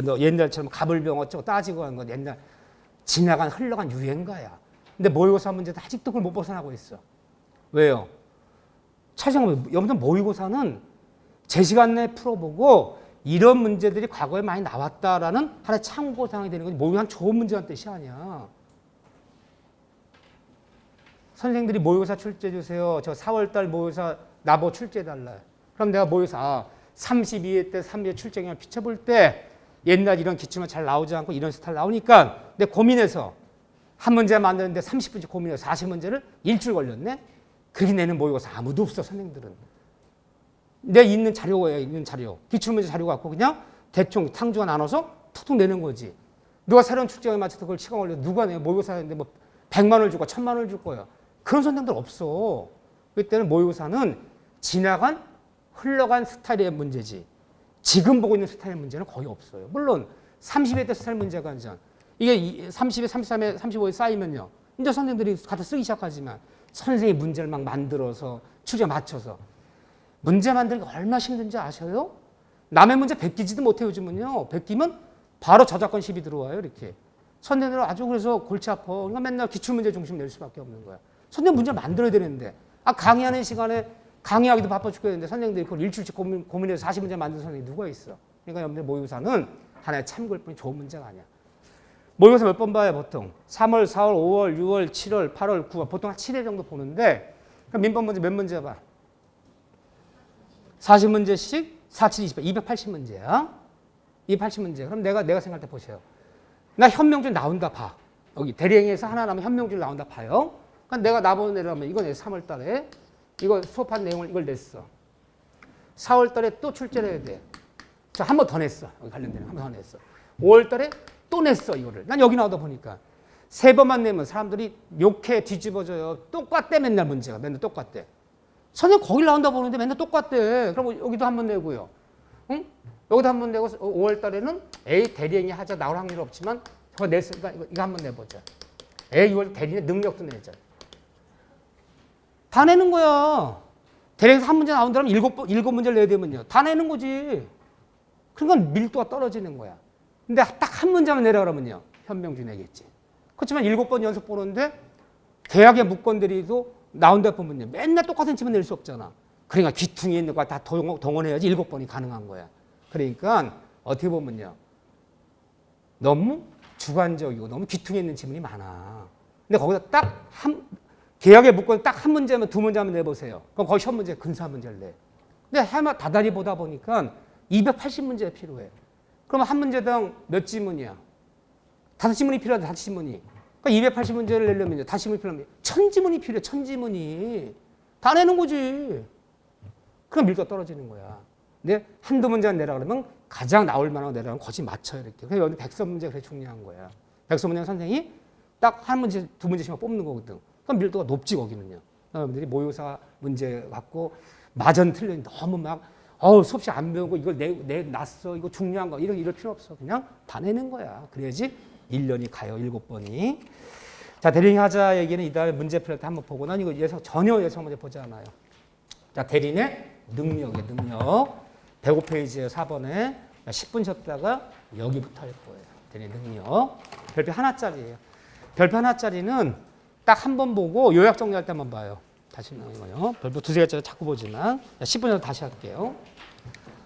너 옛날처럼 갑을병 어쩌고 따지고 하는 건 옛날 지나간 흘러간 유행가야. 근데 모의고사 문제도 아직도 그걸 못 벗어나고 있어. 왜요? 여러분들 모의고사는 제 시간 내에 풀어보고 이런 문제들이 과거에 많이 나왔다라는 하나의 참고사항이 되는 거지 모의고사는 좋은 문제란 뜻이 아니야. 선생님들이 모의고사 출제해 주세요. 저 4월달 모의고사 나보고 출제해 달라. 그럼 내가 모의고사 32회 때 3회 출제경을 비춰볼 때 옛날 이런 기출만 잘 나오지 않고 이런 스타일 나오니까 내가 고민해서 한 문제 만드는데 30분씩 고민해서 40문제를 일주일 걸렸네. 그렇게 내는 모의고사 아무도 없어. 선생님들은. 내 있는 자료예요. 있는 자료. 기출문제 자료 갖고 그냥 대충 탕주가 나눠서 툭툭 내는 거지. 누가 새로운 출제경에 맞춰서 그걸 시간 걸려 누가 내 모의고사 했는데 뭐 100만 원을 줄 거야 1000만 원을 줄 거야. 그런 선생님들 없어. 그때는 모의고사는 지나간 흘러간 스타일의 문제지. 지금 보고 있는 스타일의 문제는 거의 없어요. 물론 30회 때 스타일 문제가 아니잖아. 이게 30회, 33회, 35회 쌓이면요. 이제 선생님들이 갖다 쓰기 시작하지만 선생님이 문제를 막 만들어서 출제 맞춰서 문제 만들기 얼마나 힘든지 아셔요? 남의 문제 베끼지도 못해요. 요즘은요. 베끼면 바로 저작권 시비 들어와요. 이렇게. 선생님들은 아주 그래서 골치 아파. 그러니까 맨날 기출문제 중심 낼 수밖에 없는 거야. 선생님 문제를 만들어야 되는데 강의하는 시간에 강의하기도 바빠 죽겠는데 선생님들이 그걸 일주일씩 고민해서 40문제 만든 선생님이 누가 있어. 그러니까 여러분들 모의고사는 하나의 참고일 뿐이 좋은 문제가 아니야. 모의고사 몇 번 봐요 보통? 3월, 4월, 5월, 6월, 7월, 8월, 9월 보통 한 7회 정도 보는데 그럼 민법 문제 몇 문제 봐? 40문제씩 4, 7, 20, 280문제야. 280문제. 그럼 내가 생각할 때 보세요. 나 현명줄 나온다 봐. 여기 대리행위에서 하나 나면 현명줄 나온다 봐요. 그러니까 내가 나보는 내려면 이거 내 3월 달에 이거 수업한 내용을 이걸 냈어. 4월 달에 또 출제를 해야 돼. 자, 한 번 더 냈어. 여기 관련된 한 번 더 냈어. 5월 달에 또 냈어, 이거를. 난 여기 나오다 보니까. 3번만 내면 사람들이 욕해 뒤집어져요. 똑같대, 맨날 문제가. 맨날 똑같대. 선생님 거기 나온다 보는데 맨날 똑같대. 그럼 여기도 한 번 내고요. 응? 여기도 한 번 내고 5월 달에는 A 대리행위 하자 나올 확률 없지만 저거 냈으니까 이거 한 번 내보자. A 6월 대리행위 능력도 내자. 다 내는 거야. 대리에서 한 문제 나온다면 7문제를 내야 되면요. 다 내는 거지. 그러니까 밀도가 떨어지는 거야. 근데 딱 한 문제만 내라 그러면요. 현명주 내겠지. 그렇지만 7번 연속 보는데 대학의 무건들이도 나온다 보면요. 맨날 똑같은 질문 낼 수 없잖아. 그러니까 귀퉁이에 있는 거 다 동원해야지 7번이 가능한 거야. 그러니까 어떻게 보면요. 너무 주관적이고 너무 귀퉁이에 있는 질문이 많아. 근데 거기다 딱 계약에 묶고 딱 한 문제면 두 문제 한번 내보세요. 그럼 거의 시험 문제 근사 문제를 내. 근데 해마 다달이 보다 보니까 280문제 필요해. 그럼 한 문제당 몇 지문이야? 5지문이 필요하다, 5지문이. 그러니까 280문제를 내려면 5지문이 필요하면 1000지문이 필요해, 1000지문이. 다 내는 거지. 그럼 밀도가 떨어지는 거야. 근데 한두 문제만 내라 그러면 가장 나올 만한 거 내라면 거의 맞춰야 이렇게. 그래서 여기 백서 문제가 그렇게 중요한 거야. 백서 문제는 선생님이 딱 한 문제, 두 문제씩만 뽑는 거거든. 그럼 밀도가 높지, 거기는요. 여러분들이 모의고사 문제 갖고 마전 틀린 너무 막 수업시 안 배우고 이걸 냈어, 이거 중요한 거 이럴 필요 없어. 그냥 다 내는 거야. 그래야지 1년이 가요, 7번이. 자, 대리인 하자 얘기는 이다음에 문제 풀 때 한번 보고 난 이거 전혀 예상 문제 보지 않아요. 자, 대리인의 능력이에요, 능력. 105페이지에 4번에 10분 쉬었다가 여기부터 할 거예요. 대리인 능력. 별표 하나짜리예요. 별표 하나짜리는 딱 한 번 보고 요약 정리할 때만 봐요. 다시 나온 거요. 별표 두세 개짜리 자꾸 보지만. 10분 전에 다시 할게요.